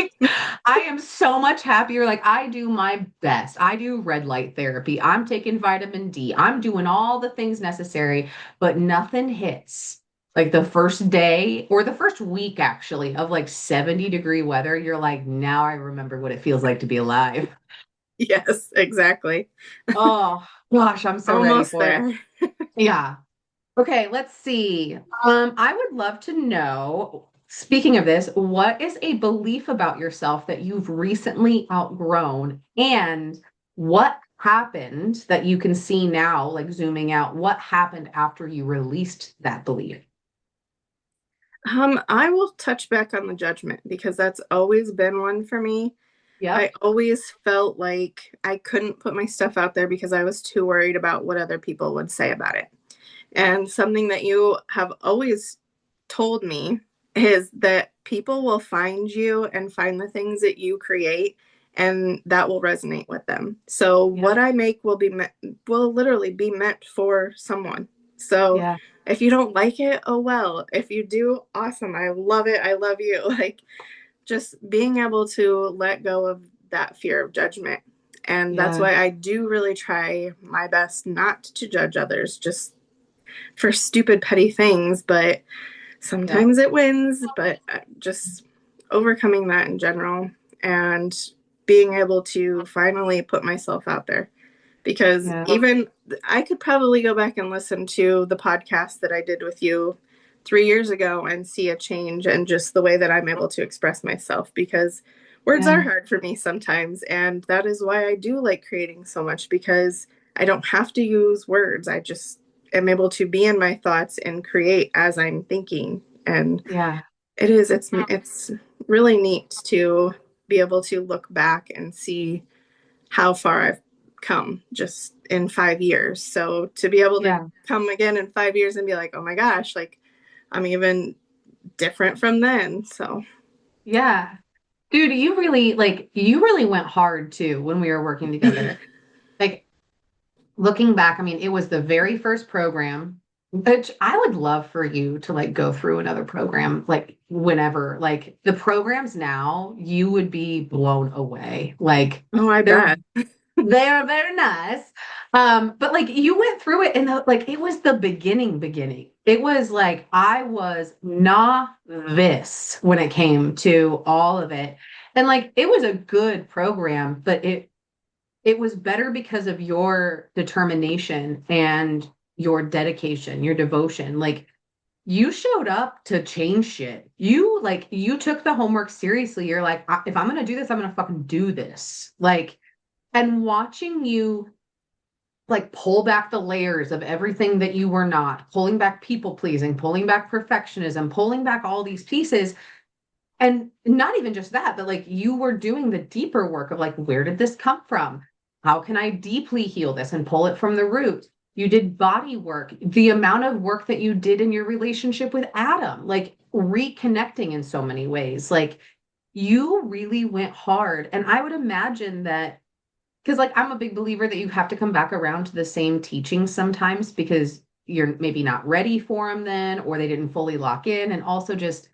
I am so much happier. Like, I do my best. I do red light therapy. I'm taking vitamin D. I'm doing all the things necessary, but nothing hits. Like the first day or the first week, actually, of like 70-degree weather, you're like, now I remember what it feels like to be alive. Yes, exactly. Oh, gosh, I'm so ready Almost for it. there. Yeah. Okay, let's see. I would love to know, speaking of this, what is a belief about yourself that you've recently outgrown, and what happened that you can see now, like zooming out, what happened after you released that belief? I will touch back on the judgment because that's always been one for me. I Yep. always felt like I couldn't put my stuff out there because I was too worried about what other people would say about it. And something that you have always told me is that people will find you and find the things that you create, and that will resonate with them. So Yeah. what I make will literally be meant for someone. So Yeah. if you don't like it, oh well. If you do, awesome. I love it. I love you. Like, just being able to let go of that fear of judgment. And that's Yeah. why I do really try my best not to judge others just for stupid petty things, but Yeah. sometimes it wins. But just overcoming that in general, and being able to finally put myself out there, because Yeah. even I could probably go back and listen to the podcast that I did with you 3 years ago and see a change in just the way that I'm able to express myself, because words are Yeah. hard for me sometimes. And that is why I do like creating so much, because I don't have to use words. I just am able to be in my thoughts and create as I'm thinking. And Yeah. it's really neat to be able to look back and see how far I've come just in 5 years. So to be able to Yeah. come again in 5 years and be like, oh my gosh, like I'm even different from then. So Yeah. Dude, you really went hard too when we were working together. Like looking back, I mean, it was the very first program, which I would love for you to like go through another program, like whenever, like the programs now, you would be blown away. Like oh, I they're bet. they're very nice. But like you went through it and like it was the beginning. It was like I was novice when it came to all of it. And like it was a good program, but it was better because of your determination and your dedication, your devotion. Like you showed up to change shit. You took the homework seriously. You're like, if I'm gonna do this, I'm gonna fucking do this. Like, and watching you like pull back the layers of everything that you were not, pulling back people pleasing, pulling back perfectionism, pulling back all these pieces. And not even just that, but like you were doing the deeper work of like, where did this come from? How can I deeply heal this and pull it from the root? You did body work, the amount of work that you did in your relationship with Adam, like reconnecting in so many ways. Like you really went hard. And I would imagine that because like I'm a big believer that you have to come back around to the same teachings sometimes because you're maybe not ready for them then, or they didn't fully lock in. And also just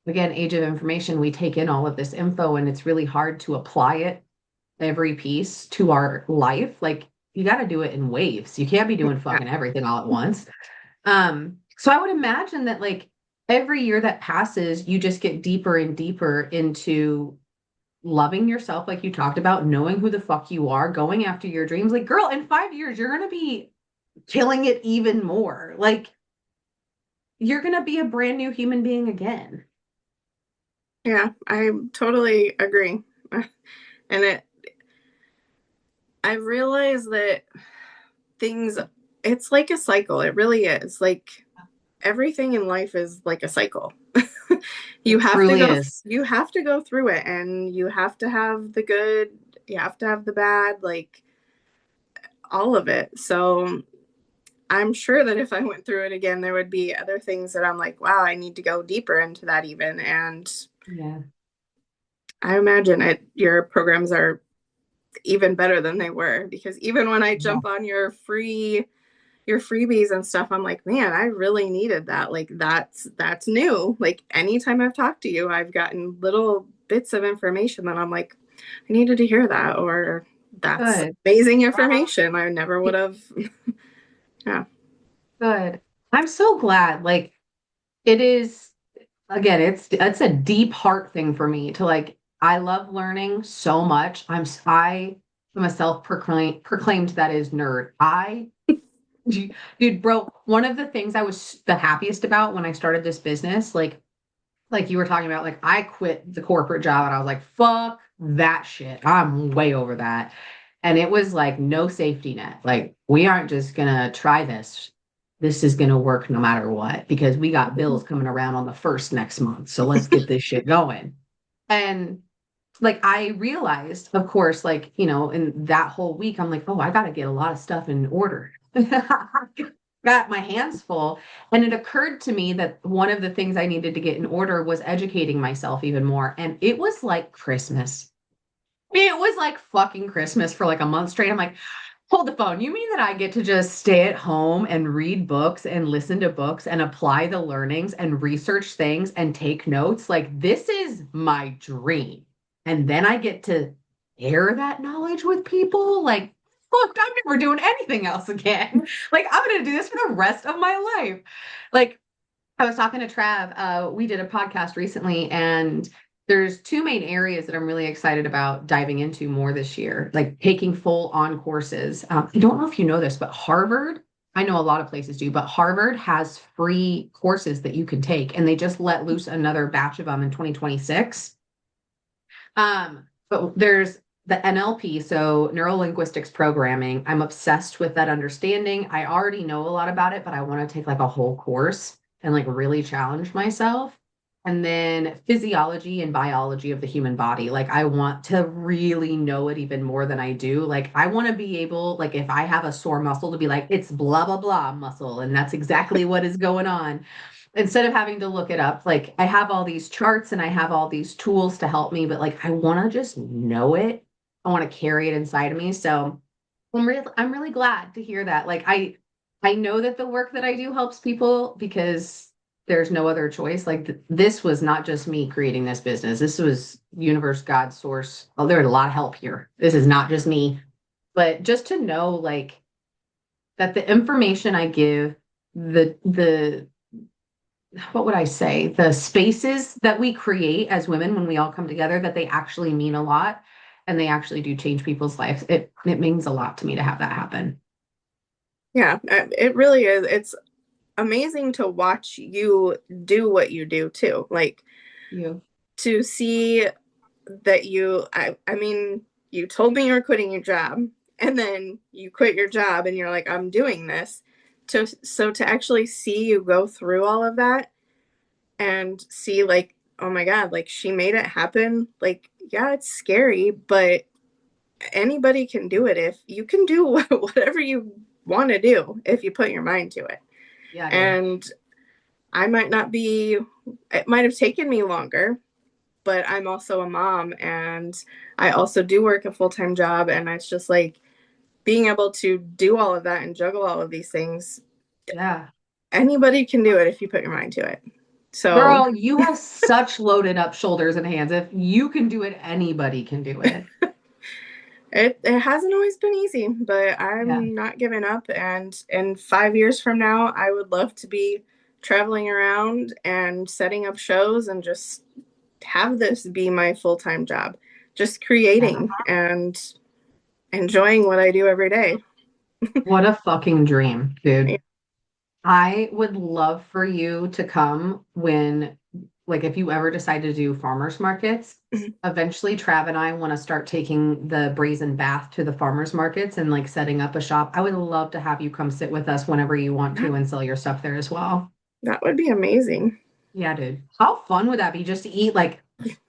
again, age of information, we take in all of this info and it's really hard to apply it every piece to our life. Like you got to do it in waves. You can't be doing Yeah. fucking everything all at once. So I would imagine that like every year that passes, you just get deeper and deeper into loving yourself, like you talked about, knowing who the fuck you are, going after your dreams. Like, girl, in 5 years, you're gonna be killing it even more. Like, you're gonna be a brand new human being again. Yeah, I totally agree. And I realize that things, it's like a cycle. It really is. Like everything in life is like a cycle. It truly is. You have to go through it, and you have to have the good, you have to have the bad, like all of it. So I'm sure that if I went through it again, there would be other things that I'm like, wow, I need to go deeper into that even. And Yeah. I imagine your programs are even better than they were, because even when I Yeah. jump on your freebies and stuff, I'm like, man, I really needed that. Like that's new. Like anytime I've talked to you, I've gotten little bits of information that I'm like, I needed to hear that, or that's Good. amazing information. I never would have. Yeah. Good. I'm so glad. Like, it is, again, it's a deep heart thing for me to like, I love learning so much. I am a self-proclaimed that is nerd. Dude, bro, one of the things I was the happiest about when I started this business, like you were talking about, like I quit the corporate job and I was like, fuck that shit. I'm way over that. And it was like no safety net. Like we aren't just gonna try this. This is gonna work no matter what because we got bills coming around on the first next month. So let's get this shit going. And like I realized, of course, like, in that whole week, I'm like, oh, I gotta get a lot of stuff in order. got my hands full. And it occurred to me that one of the things I needed to get in order was educating myself even more. And it was like Christmas. It was like fucking Christmas for like a month straight. I'm like, hold the phone. You mean that I get to just stay at home and read books and listen to books and apply the learnings and research things and take notes? Like, this is my dream. And then I get to share that knowledge with people. Like, look, I'm never doing anything else again. Like, I'm going to do this for the rest of my life. Like, I was talking to Trav. We did a podcast recently, and there's two main areas that I'm really excited about diving into more this year, like taking full on courses. I don't know if you know this, but Harvard, I know a lot of places do, but Harvard has free courses that you can take, and they just let loose another batch of them in 2026. But there's the NLP, so neuro linguistics programming. I'm obsessed with that understanding. I already know a lot about it, but I want to take like a whole course and like really challenge myself. And then physiology and biology of the human body. Like, I want to really know it even more than I do. Like, I want to be able, like, if I have a sore muscle, to be like, it's blah, blah, blah muscle. And that's exactly what is going on, instead of having to look it up. Like, I have all these charts and I have all these tools to help me, but like, I want to just know it. I want to carry it inside of me. So I'm really glad to hear that. Like, I know that the work that I do helps people because there's no other choice. Like, this was not just me creating this business. This was universe, God, source. Oh, there's a lot of help here. This is not just me. But just to know, like, that the information I give, the what would I say? The spaces that we create as women when we all come together, that they actually mean a lot and they actually do change people's lives. It means a lot to me to have that happen. Yeah, it really is. It's amazing to watch you do what you do too. Like You. to see that I mean, you told me you were quitting your job and then you quit your job and you're like, I'm doing this. So to actually see you go through all of that and see like, oh my God, like she made it happen. Like, yeah, it's scary, but anybody can do it if you can do whatever you want to do if you put your mind to it. Yeah, dude. And I might not be, it might have taken me longer, but I'm also a mom and I also do work a full time job. And it's just like being able to do all of that and juggle all of these things. Yeah. Anybody can do it if you put your mind to it. So Girl, you have such loaded up shoulders and hands. If you can do it, anybody can do it. it hasn't always been easy, but Yeah. I'm not giving up. And in 5 years from now, I would love to be traveling around and setting up shows and just have this be my full time job, just Yeah. creating and enjoying what I do every day. What a fucking dream, Yeah. dude. I would love for you to come when, like, if you ever decide to do farmers markets, eventually Trav and I want to start taking the brazen bath to the farmers markets and like setting up a shop. I would love to have you come sit with us whenever you want That, to and sell your stuff there as well. that would be amazing. Yeah, dude. How fun would that be just to eat like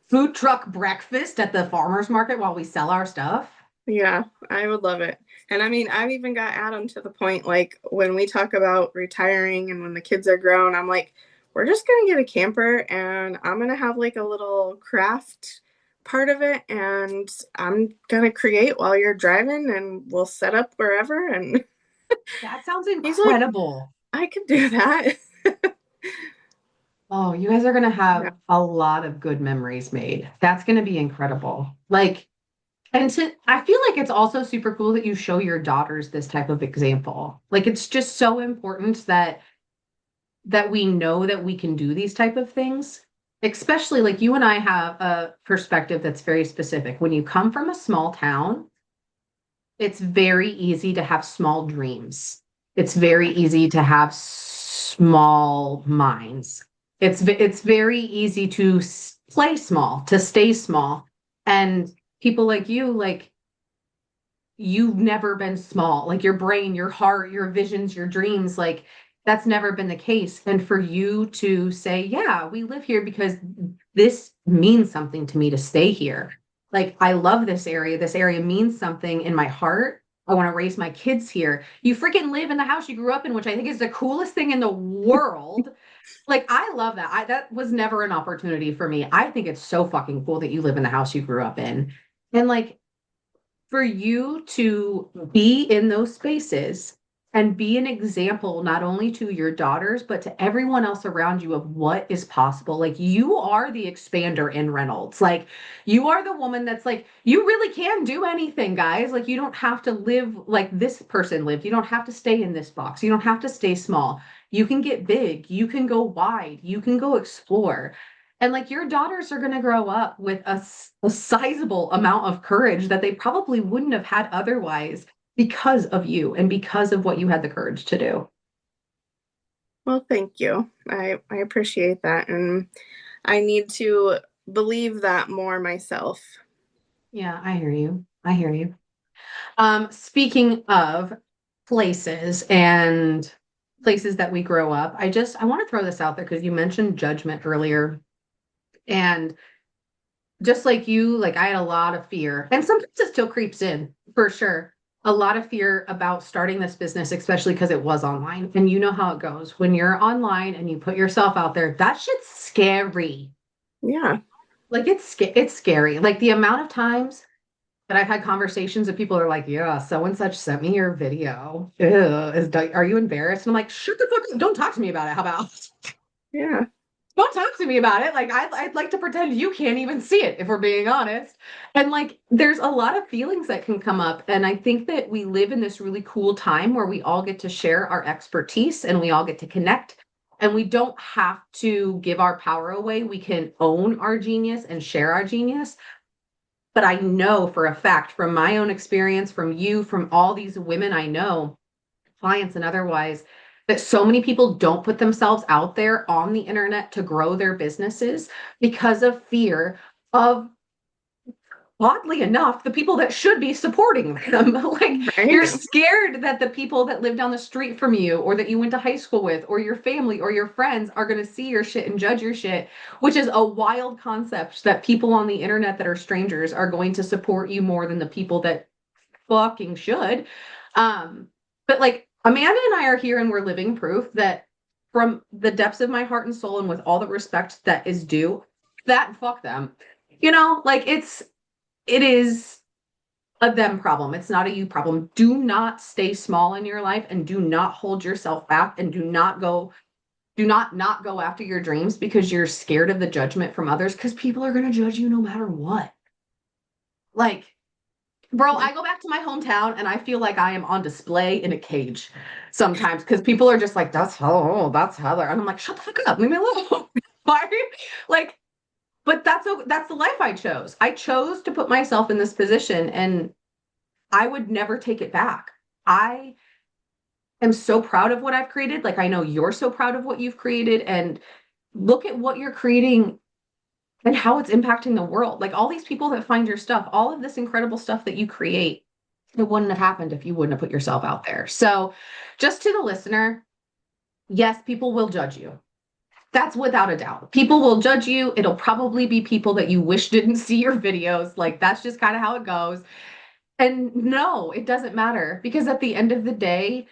food truck breakfast at the farmers market while we sell our stuff? Yeah, I would love it. And I mean, I've even got Adam to the point like when we talk about retiring and when the kids are grown, I'm like, we're just going to get a camper and I'm going to have like a little craft part of it. And I'm going to create while you're driving and we'll set up wherever. And That sounds he's like, incredible. I could do that. Oh, you guys are going to Yeah. have a lot of good memories made. That's going to be incredible. Like, and I feel like it's also super cool that you show your daughters this type of example. Like, it's just so important that we know that we can do these type of things. Especially like you and I have a perspective that's very specific. When you come from a small town, it's very easy to have small dreams. It's very easy to have small minds. It's very easy to play small, to stay small. And people like you, like, you've never been small. Like, your brain, your heart, your visions, your dreams, like, that's never been the case. And for you to say, yeah, we live here because this means something to me to stay here. Like, I love this area. This area means something in my heart. I want to raise my kids here. You freaking live in the house you grew up in, which I think is the coolest thing in the world. Like, I love that. That was never an opportunity for me. I think it's so fucking cool that you live in the house you grew up in. And like, for you to be in those spaces and be an example not only to your daughters but to everyone else around you of what is possible. Like, you are the expander in Reynolds. Like, you are the woman that's like, you really can do anything, guys. Like, you don't have to live like this person lived. You don't have to stay in this box. You don't have to stay small. You can get big, you can go wide, you can go explore. And like, your daughters are going to grow up with a sizable amount of courage that they probably wouldn't have had otherwise because of you and because of what you had the courage to do. Well, thank you. I appreciate that. And I need to believe that more myself. Yeah, I hear you. I hear you. Speaking of places and places that we grow up, I want to throw this out there because you mentioned judgment earlier. And just like you, like, I had a lot of fear, and sometimes it still creeps in for sure. A lot of fear about starting this business, especially because it was online. And you know how it goes when you're online and you put yourself out there. That shit's scary. Yeah. Like, it's scary. Like, the amount of times that I've had conversations and people are like, "Yeah, so and such sent me your video. Ew, are you embarrassed?" And I'm like, "Shut the fuck up! Don't talk to me about it. How about?" Yeah. Don't talk to me about it. Like, I'd like to pretend you can't even see it if we're being honest. And like, there's a lot of feelings that can come up. And I think that we live in this really cool time where we all get to share our expertise and we all get to connect. And we don't have to give our power away. We can own our genius and share our genius. But I know for a fact from my own experience, from you, from all these women I know, clients and otherwise, that so many people don't put themselves out there on the internet to grow their businesses because of fear of, oddly enough, the people that should be supporting them. Like, you're Right. scared that the people that live down the street from you or that you went to high school with or your family or your friends are going to see your shit and judge your shit, which is a wild concept that people on the internet that are strangers are going to support you more than the people that fucking should. Um, but like, Amanda and I are here and we're living proof that from the depths of my heart and soul and with all the respect that is due, that fuck them. Like, it is a them problem. It's not a you problem. Do not stay small in your life and do not hold yourself back and do not go after your dreams because you're scared of the judgment from others because people are going to judge you no matter what. Like, bro, I go back to my hometown and I feel like I am on display in a cage sometimes because people are just like, that's Heather, oh, that's Heather. And I'm like, shut the fuck up, leave me alone. Why? Like, but that's the life I chose. I chose to put myself in this position and I would never take it back. I am so proud of what I've created. Like, I know you're so proud of what you've created, and look at what you're creating and how it's impacting the world. Like, all these people that find your stuff, all of this incredible stuff that you create, it wouldn't have happened if you wouldn't have put yourself out there. So, just to the listener, yes, people will judge you. That's without a doubt. People will judge you. It'll probably be people that you wish didn't see your videos. Like, that's just kind of how it goes. And no, it doesn't matter because at the end of the day,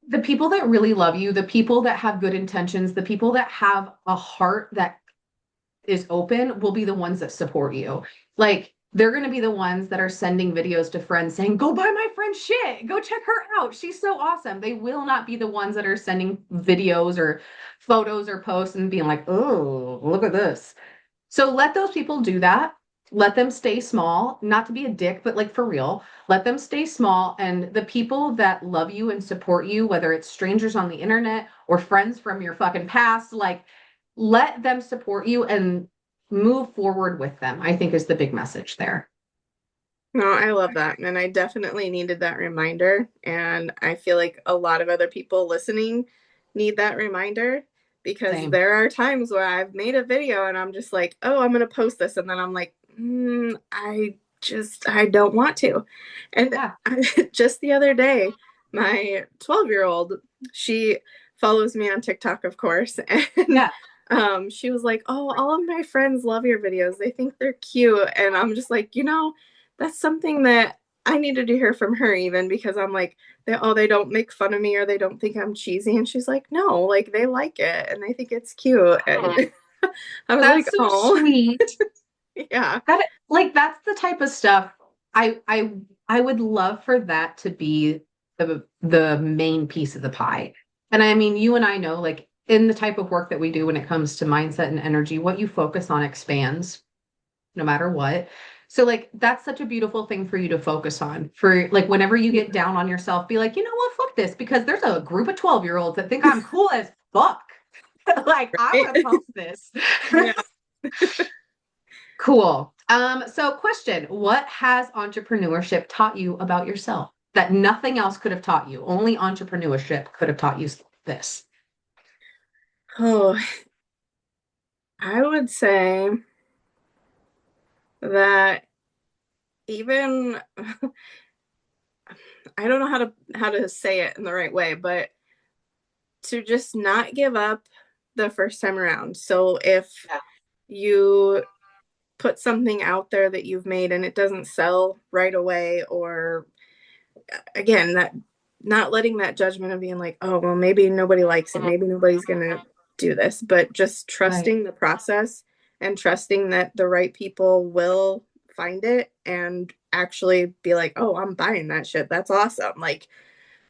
the people that really love you, the people that have good intentions, the people that have a heart that is open will be the ones that support you. Like, they're going to be the ones that are sending videos to friends saying, "Go buy my friend's shit. Go check her out. She's so awesome." They will not be the ones that are sending videos or photos or posts and being like, "Oh, look at this." So let those people do that. Let them stay small, not to be a dick, but like, for real, let them stay small. And the people that love you and support you, whether it's strangers on the internet or friends from your fucking past, like, let them support you and move forward with them, I think is the big message there. No, I love that. And I definitely needed that reminder. And I feel like a lot of other people listening need that reminder because Same. there are times where I've made a video and I'm just like, oh, I'm going to post this. And then I'm like, I don't want to. And Yeah. just the other day, my 12-year-old, she follows me on TikTok, of course. And Yeah. she was like, oh, all of my friends love your videos. They think they're cute. And I'm just like, that's something that I needed to hear from her even because I'm like, they don't make fun of me or they don't think I'm cheesy. And she's like, no, like they like it and they think it's cute. And I was like, That's so oh, sweet. yeah. That like that's the type of stuff I I I would love for that to be the main piece of the pie. And I mean, you and I know like in the type of work that we do when it comes to mindset and energy, what you focus on expands no matter what. So like that's such a beautiful thing for you to focus on. For like whenever you get down on yourself, be like, you know what, fuck this, because there's a group of 12-year-olds that think I'm cool as fuck. Like I want to pump this. Yeah. Cool. So question, what has entrepreneurship taught you about yourself that nothing else could have taught you? Only entrepreneurship could have taught you this. Oh, I would say that even I don't know how to say it in the right way, but to just not give up the first time around. So if Yeah. you put something out there that you've made and it doesn't sell right away, or again, that not letting that judgment of being like, oh, well, maybe nobody likes it, maybe nobody's gonna do this, but just Right. trusting the process and trusting that the right people will find it and actually be like, oh, I'm buying that shit. That's awesome. Like,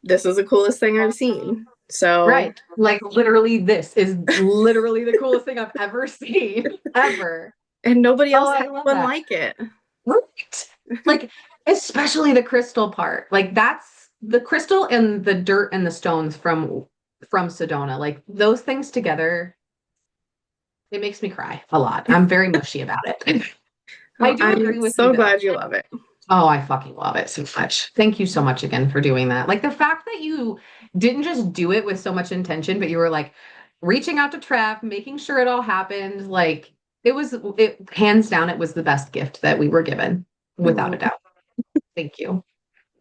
this is the coolest thing I've seen. So, Right. Like literally this is literally the coolest thing I've ever seen ever. and nobody Oh, else I has love one that. like it. Right. Like, especially the crystal part. Like that's the crystal and the dirt and the stones from Sedona. Like those things together, it makes me cry a lot. I'm very mushy about it. I Well, do I'm agree with you so though. glad you love it. Oh, I fucking love it so much. Thank you so much again for doing that. Like the fact that you didn't just do it with so much intention, but you were like reaching out to Trav, making sure it all happened. Like it hands down, it was the best gift that we were given, without a Oh, doubt. Thank you.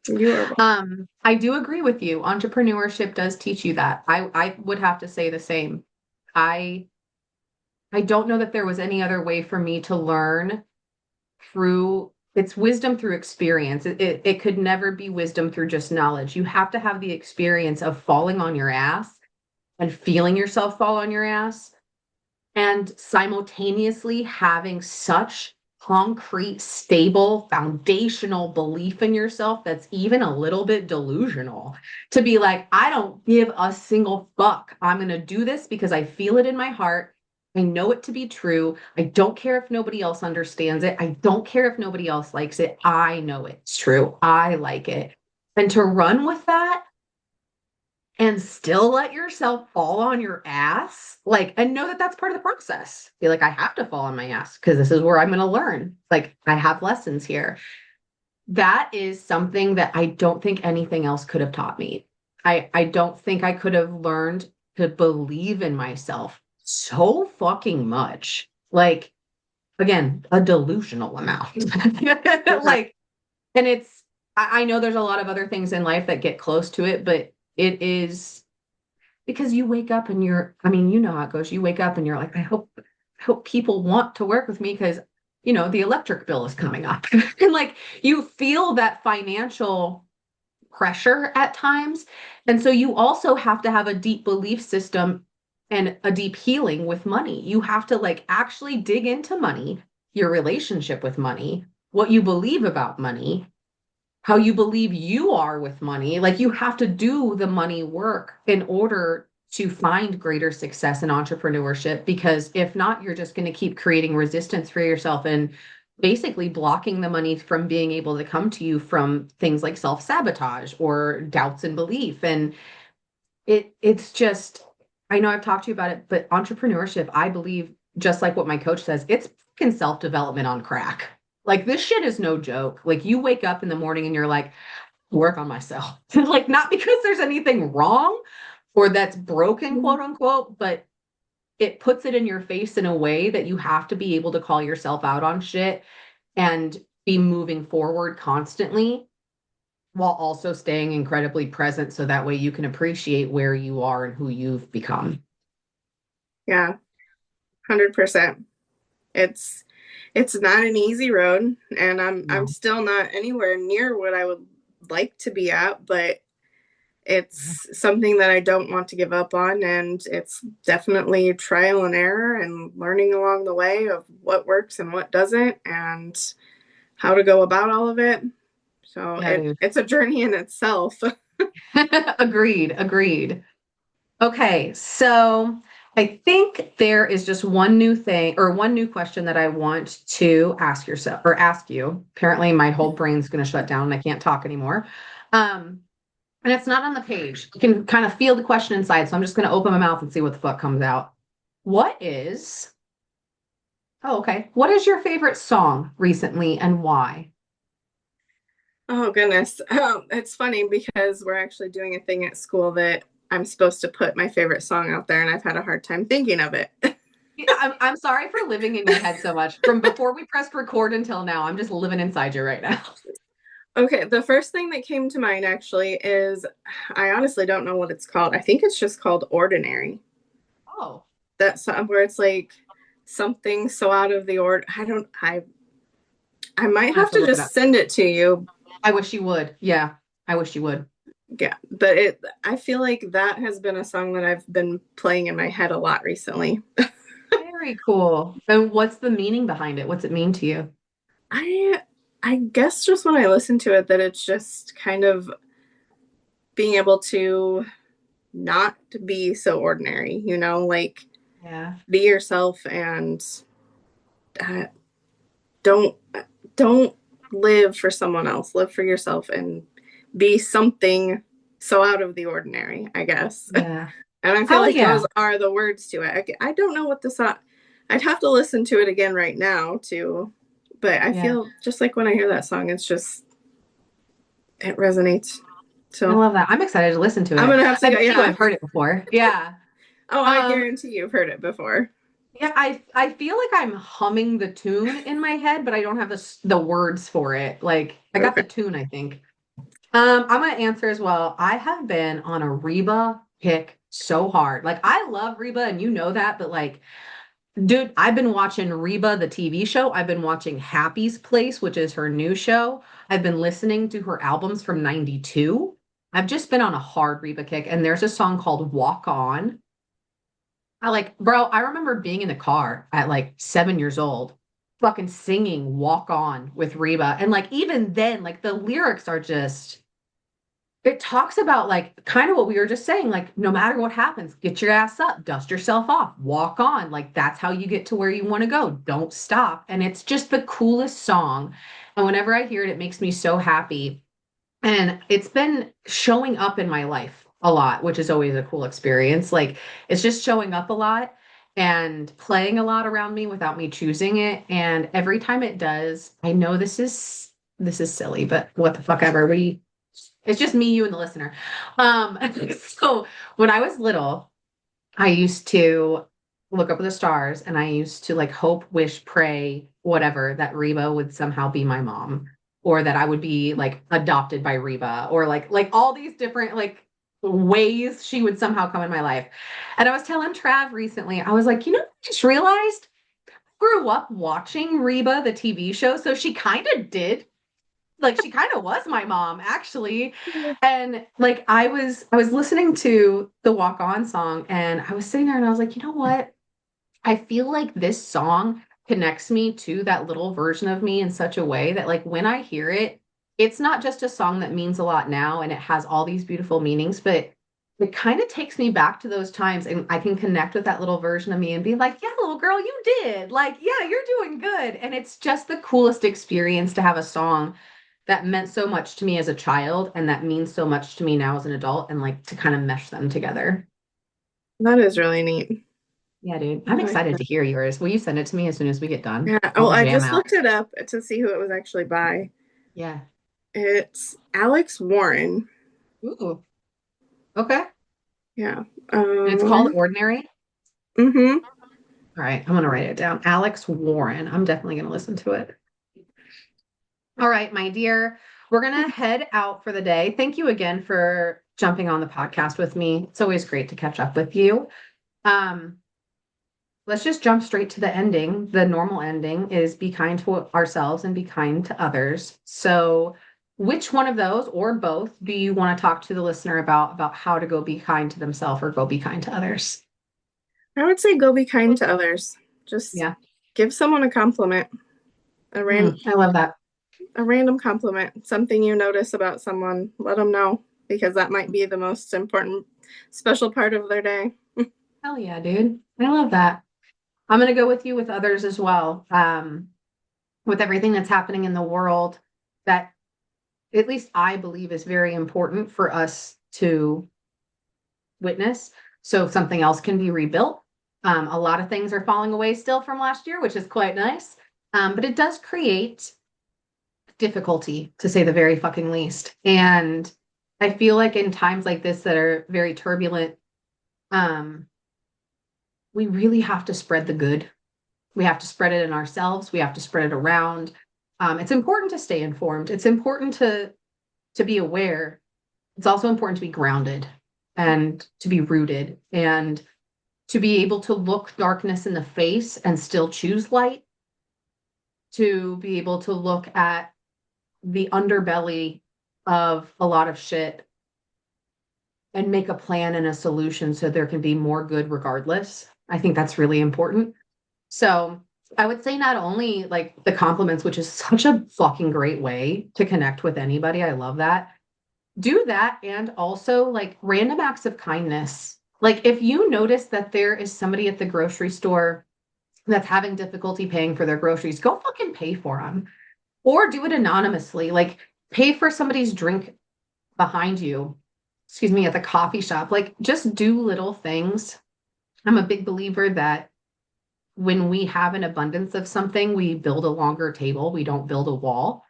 you are welcome. I do agree with you. Entrepreneurship does teach you that. I would have to say the same. I I don't know that there was any other way for me to learn through it's wisdom through experience. It could never be wisdom through just knowledge. You have to have the experience of falling on your ass and feeling yourself fall on your ass and simultaneously having such concrete, stable, foundational belief in yourself that's even a little bit delusional to be like, I don't give a single fuck. I'm going to do this because I feel it in my heart. I know it to be true. I don't care if nobody else understands it. I don't care if nobody else likes it. I know it's true. I like it. And to run with that and still let yourself fall on your ass, like, and know that that's part of the process. Be like, I have to fall on my ass because this is where I'm going to learn. Like, I have lessons here. That is something that I don't think anything else could have taught me. I don't think I could have learned to believe in myself so fucking much. Like, again, a delusional amount. Yeah. Like, and I know there's a lot of other things in life that get close to it, but it is because you wake up and I mean, you know how it goes. You wake up and you're like, I hope people want to work with me because, the electric bill is coming up. And like you feel that financial pressure at times. And so you also have to have a deep belief system and a deep healing with money. You have to like actually dig into money, your relationship with money, what you believe about money, how you believe you are with money. Like you have to do the money work in order to find greater success in entrepreneurship. Because if not, you're just going to keep creating resistance for yourself and basically blocking the money from being able to come to you from things like self-sabotage or doubts and belief. And it's just, I know I've talked to you about it, but entrepreneurship, I believe, just like what my coach says, it's fucking self-development on crack. Like this shit is no joke. Like you wake up in the morning and you're like, work on myself. Like not because there's anything wrong or that's broken, quote unquote, but it puts it in your face in a way that you have to be able to call yourself out on shit and be moving forward constantly while also staying incredibly present so that way you can appreciate where you are and who you've become. Yeah, 100%. It's it's not an easy road, and I'm No. still not anywhere near what I would like to be at, but it's something that I don't want to give up on, and it's definitely trial and error and learning along the way of what works and what doesn't and how to go about all of it. So Yeah, dude. it's a journey in itself. Agreed. Agreed. Okay, so I think there is just one new thing or one new question that I want to ask yourself or ask you. Apparently, my whole brain's going to shut down and I can't talk anymore. Um, and it's not on the page. You can kind of feel the question inside. So I'm just going to open my mouth and see what the fuck comes out. What is, oh, okay. What is your favorite song recently and why? Oh goodness. It's funny because we're actually doing a thing at school that I'm supposed to put my favorite song out there, and I've had a hard time thinking of it. Yeah, I'm sorry for living in your head so much. From before we pressed record until now, I'm just living inside you right now. Okay, the first thing that came to mind actually is I honestly don't know what it's called. I think it's just called Ordinary. Oh, That song where it's like something so out of the order. I might I have have to to look it up. just send it to you. I wish you would. Yeah, I wish you would. Yeah, but it I feel like that has been a song that I've been playing in my head a lot recently. Very cool. And what's the meaning behind it? What's it mean to you? I I guess just when I listen to it that it's just kind of being able to not be so ordinary, like Yeah. be yourself and uh, don't don't live for someone else. Live for yourself and be something so out of the ordinary, I guess. Yeah. And I feel Hell like yeah. those are the words to it. I don't know what the song. I'd have to listen to it again right now too. But I Yeah. feel just like when I hear that song, it's just it resonates. I So love that. I'm excited to listen to I'm it. gonna have to I go. bet you Yeah. I've heard it before. Yeah. Oh, I Um, guarantee you've heard it before. yeah, I feel like I'm humming the tune in my head, but I don't have the words for it. Like I got Okay. the tune, I think. I'm gonna answer as well. I have been on a Reba kick so hard. Like I love Reba and you know that, but like dude, I've been watching Reba, the TV show. I've been watching Happy's Place, which is her new show. I've been listening to her albums from 92. I've just been on a hard Reba kick, and there's a song called Walk On. I like, bro, I remember being in the car at like 7 years old, fucking singing Walk On with Reba. And like, even then, like the lyrics are just, it talks about like kind of what we were just saying, like no matter what happens, get your ass up, dust yourself off, walk on. Like that's how you get to where you want to go. Don't stop. And it's just the coolest song. And whenever I hear it, it makes me so happy. And it's been showing up in my life a lot, which is always a cool experience. Like it's just showing up a lot and playing a lot around me without me choosing it. And every time it does, I know this is silly, but what the fuck ever. It's just me, you, and the listener. Um, so when I was little, I used to look up at the stars and I used to like hope, wish, pray, whatever, that Reba would somehow be my mom or that I would be like adopted by Reba or like all these different like ways she would somehow come in my life. And I was telling Trav recently, I was like, I just realized I grew up watching Reba, the TV show. So she kind of did like she kind of was my mom actually. And like I was listening to the Walk On song and I was sitting there and I was like, you know what, I feel like this song connects me to that little version of me in such a way that like when I hear it, it's not just a song that means a lot now and it has all these beautiful meanings, but it kind of takes me back to those times and I can connect with that little version of me and be like, yeah, little girl, you did. Like, yeah, you're doing good. And it's just the coolest experience to have a song that meant so much to me as a child and that means so much to me now as an adult and like to kind of mesh them together. That is really neat. Yeah, dude. I I'm like excited that. to hear yours. Will you send it to me as soon as we get done? Yeah. I'll Well, I jam just out. looked it up to see who it was actually by. Yeah. It's Alex Warren. Ooh. Okay. Yeah. And it's called Ordinary. Mm-hmm. All right. I'm gonna write it down. Alex Warren. I'm definitely gonna listen to it. All right, my dear. We're gonna head out for the day. Thank you again for jumping on the podcast with me. It's always great to catch up with you. Um, let's just jump straight to the ending. The normal ending is be kind to ourselves and be kind to others. So, which one of those or both do you want to talk to the listener about how to go be kind to themselves or go be kind to others? I would say go be kind to others. Just Yeah. give someone a compliment, a I love that. random compliment, something you notice about someone. Let them know because that might be the most important, special part of their day. Hell yeah, dude. I love that. I'm going to go with you with others as well. With everything that's happening in the world, that at least I believe is very important for us to witness. So something else can be rebuilt. A lot of things are falling away still from last year, which is quite nice. But it does create difficulty, to say the very fucking least. And I feel like in times like this that are very turbulent, um, we really have to spread the good. We have to spread it in ourselves. We have to spread it around. It's important to stay informed. It's important to be aware. It's also important to be grounded and to be rooted and to be able to look darkness in the face and still choose light, to be able to look at the underbelly of a lot of shit and make a plan and a solution so there can be more good regardless. I think that's really important. So I would say not only like the compliments, which is such a fucking great way to connect with anybody. I love that. Do that and also like random acts of kindness. Like if you notice that there is somebody at the grocery store that's having difficulty paying for their groceries, go fucking pay for them or do it anonymously. Like pay for somebody's drink behind you, excuse me, at the coffee shop. Like just do little things. I'm a big believer that when we have an abundance of something, we build a longer table. We don't build a wall.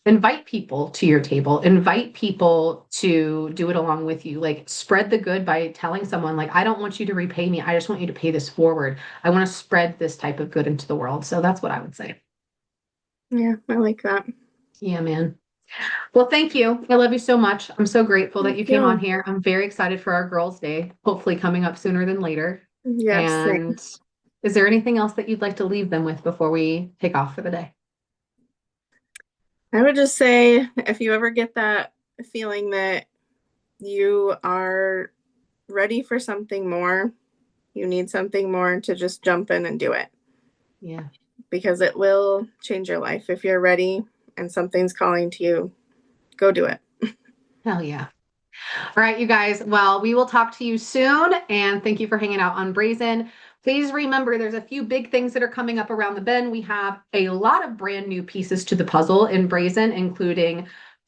Invite people to your table, invite people to do it along with you. Like spread the good by telling someone, like, I don't want you to repay me. I just want you to pay this forward. I want to spread this type of good into the world. So that's what I would say. Yeah, I like that. Yeah, man. Well, thank you. I love you so much. I'm so grateful that Thank you came on you. here. I'm very excited for our girls' day, hopefully coming up sooner than later. Yes, same. And is there anything else that you'd like to leave them with before we take off for the day? I would just say if you ever get that feeling that you are ready for something more, you need something more to just jump in and do it Yeah. because it will change your life. If you're ready and something's calling to you, go do it. Hell yeah. All right, you guys. Well, we will talk to you soon. And thank you for hanging out on Brazen. Please remember there's a few big things that are coming up around the bend. We have a lot of brand new pieces to the puzzle in Brazen, including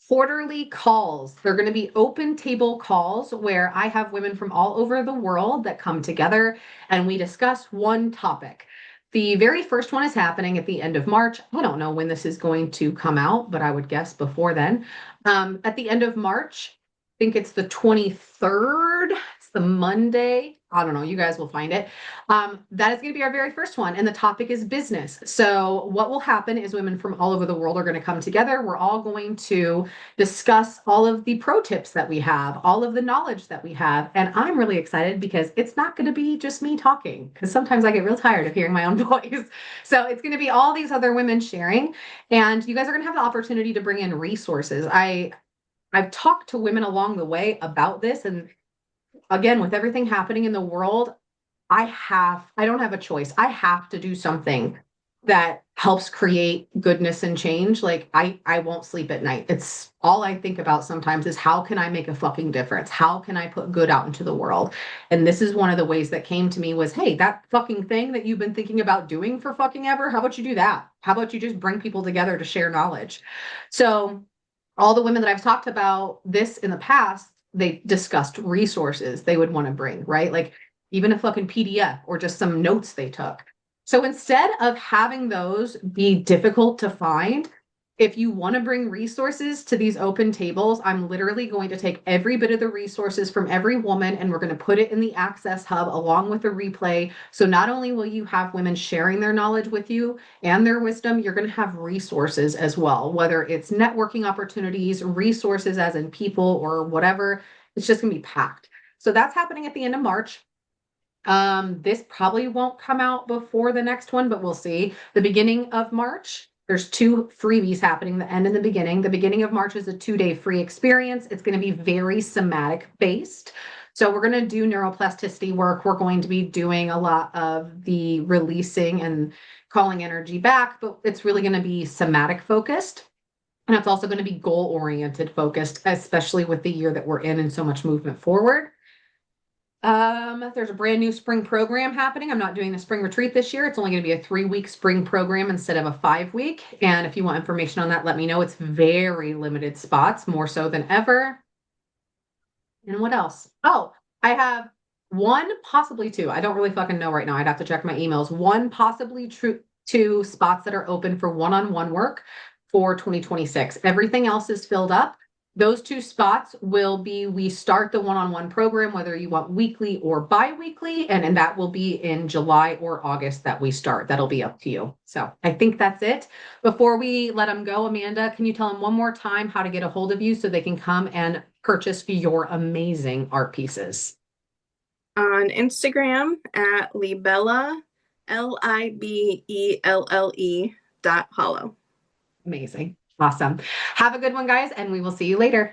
quarterly calls. They're going to be open table calls where I have women from all over the world that come together and we discuss one topic. The very first one is happening at the end of March. I don't know when this is going to come out, but I would guess before then. At the end of March, think it's the 23rd. It's the Monday. I don't know. You guys will find it. That is going to be our very first one. And the topic is business. So, what will happen is women from all over the world are going to come together. We're all going to discuss all of the pro tips that we have, all of the knowledge that we have. And I'm really excited because it's not going to be just me talking, because sometimes I get real tired of hearing my own voice. So, it's going to be all these other women sharing. And you guys are going to have the opportunity to bring in resources. I've talked to women along the way about this. And again, with everything happening in the world, I don't have a choice. I have to do something that helps create goodness and change. Like I won't sleep at night. It's all I think about sometimes is how can I make a fucking difference? How can I put good out into the world? And this is one of the ways that came to me was, hey, that fucking thing that you've been thinking about doing for fucking ever, how about you do that? How about you just bring people together to share knowledge? So all the women that I've talked about this in the past, they discussed resources they would want to bring, right? Like even a fucking PDF or just some notes they took. So instead of having those be difficult to find, if you want to bring resources to these open tables, I'm literally going to take every bit of the resources from every woman and we're going to put it in the Access Hub along with the replay. So not only will you have women sharing their knowledge with you and their wisdom, you're going to have resources as well, whether it's networking opportunities, resources as in people or whatever. It's just going to be packed. So that's happening at the end of March. This probably won't come out before the next one, but we'll see. The beginning of March, there's two freebies happening, the end and the beginning. The beginning of March is a 2-day free experience. It's going to be very somatic based. So we're going to do neuroplasticity work. We're going to be doing a lot of the releasing and calling energy back, but it's really going to be somatic focused. And it's also going to be goal oriented focused, especially with the year that we're in and so much movement forward. There's a brand new spring program happening. I'm not doing the spring retreat this year. It's only going to be a 3-week spring program instead of a 5-week. And if you want information on that, let me know. It's very limited spots, more so than ever. And what else? Oh, I have one, possibly two. I don't really fucking know right now. I'd have to check my emails. One, possibly two spots that are open for one-on-one work for 2026. Everything else is filled up. Those two spots will be, we start the one-on-one program, whether you want weekly or bi-weekly, and that will be in July or August that we start. That'll be up to you. So I think that's it. Before we let them go, Amanda, can you tell them one more time how to get a hold of you so they can come and purchase your amazing art pieces? On Instagram at Libella, Libelle .hollow. Amazing. Awesome. Have a good one, guys, and we will see you later.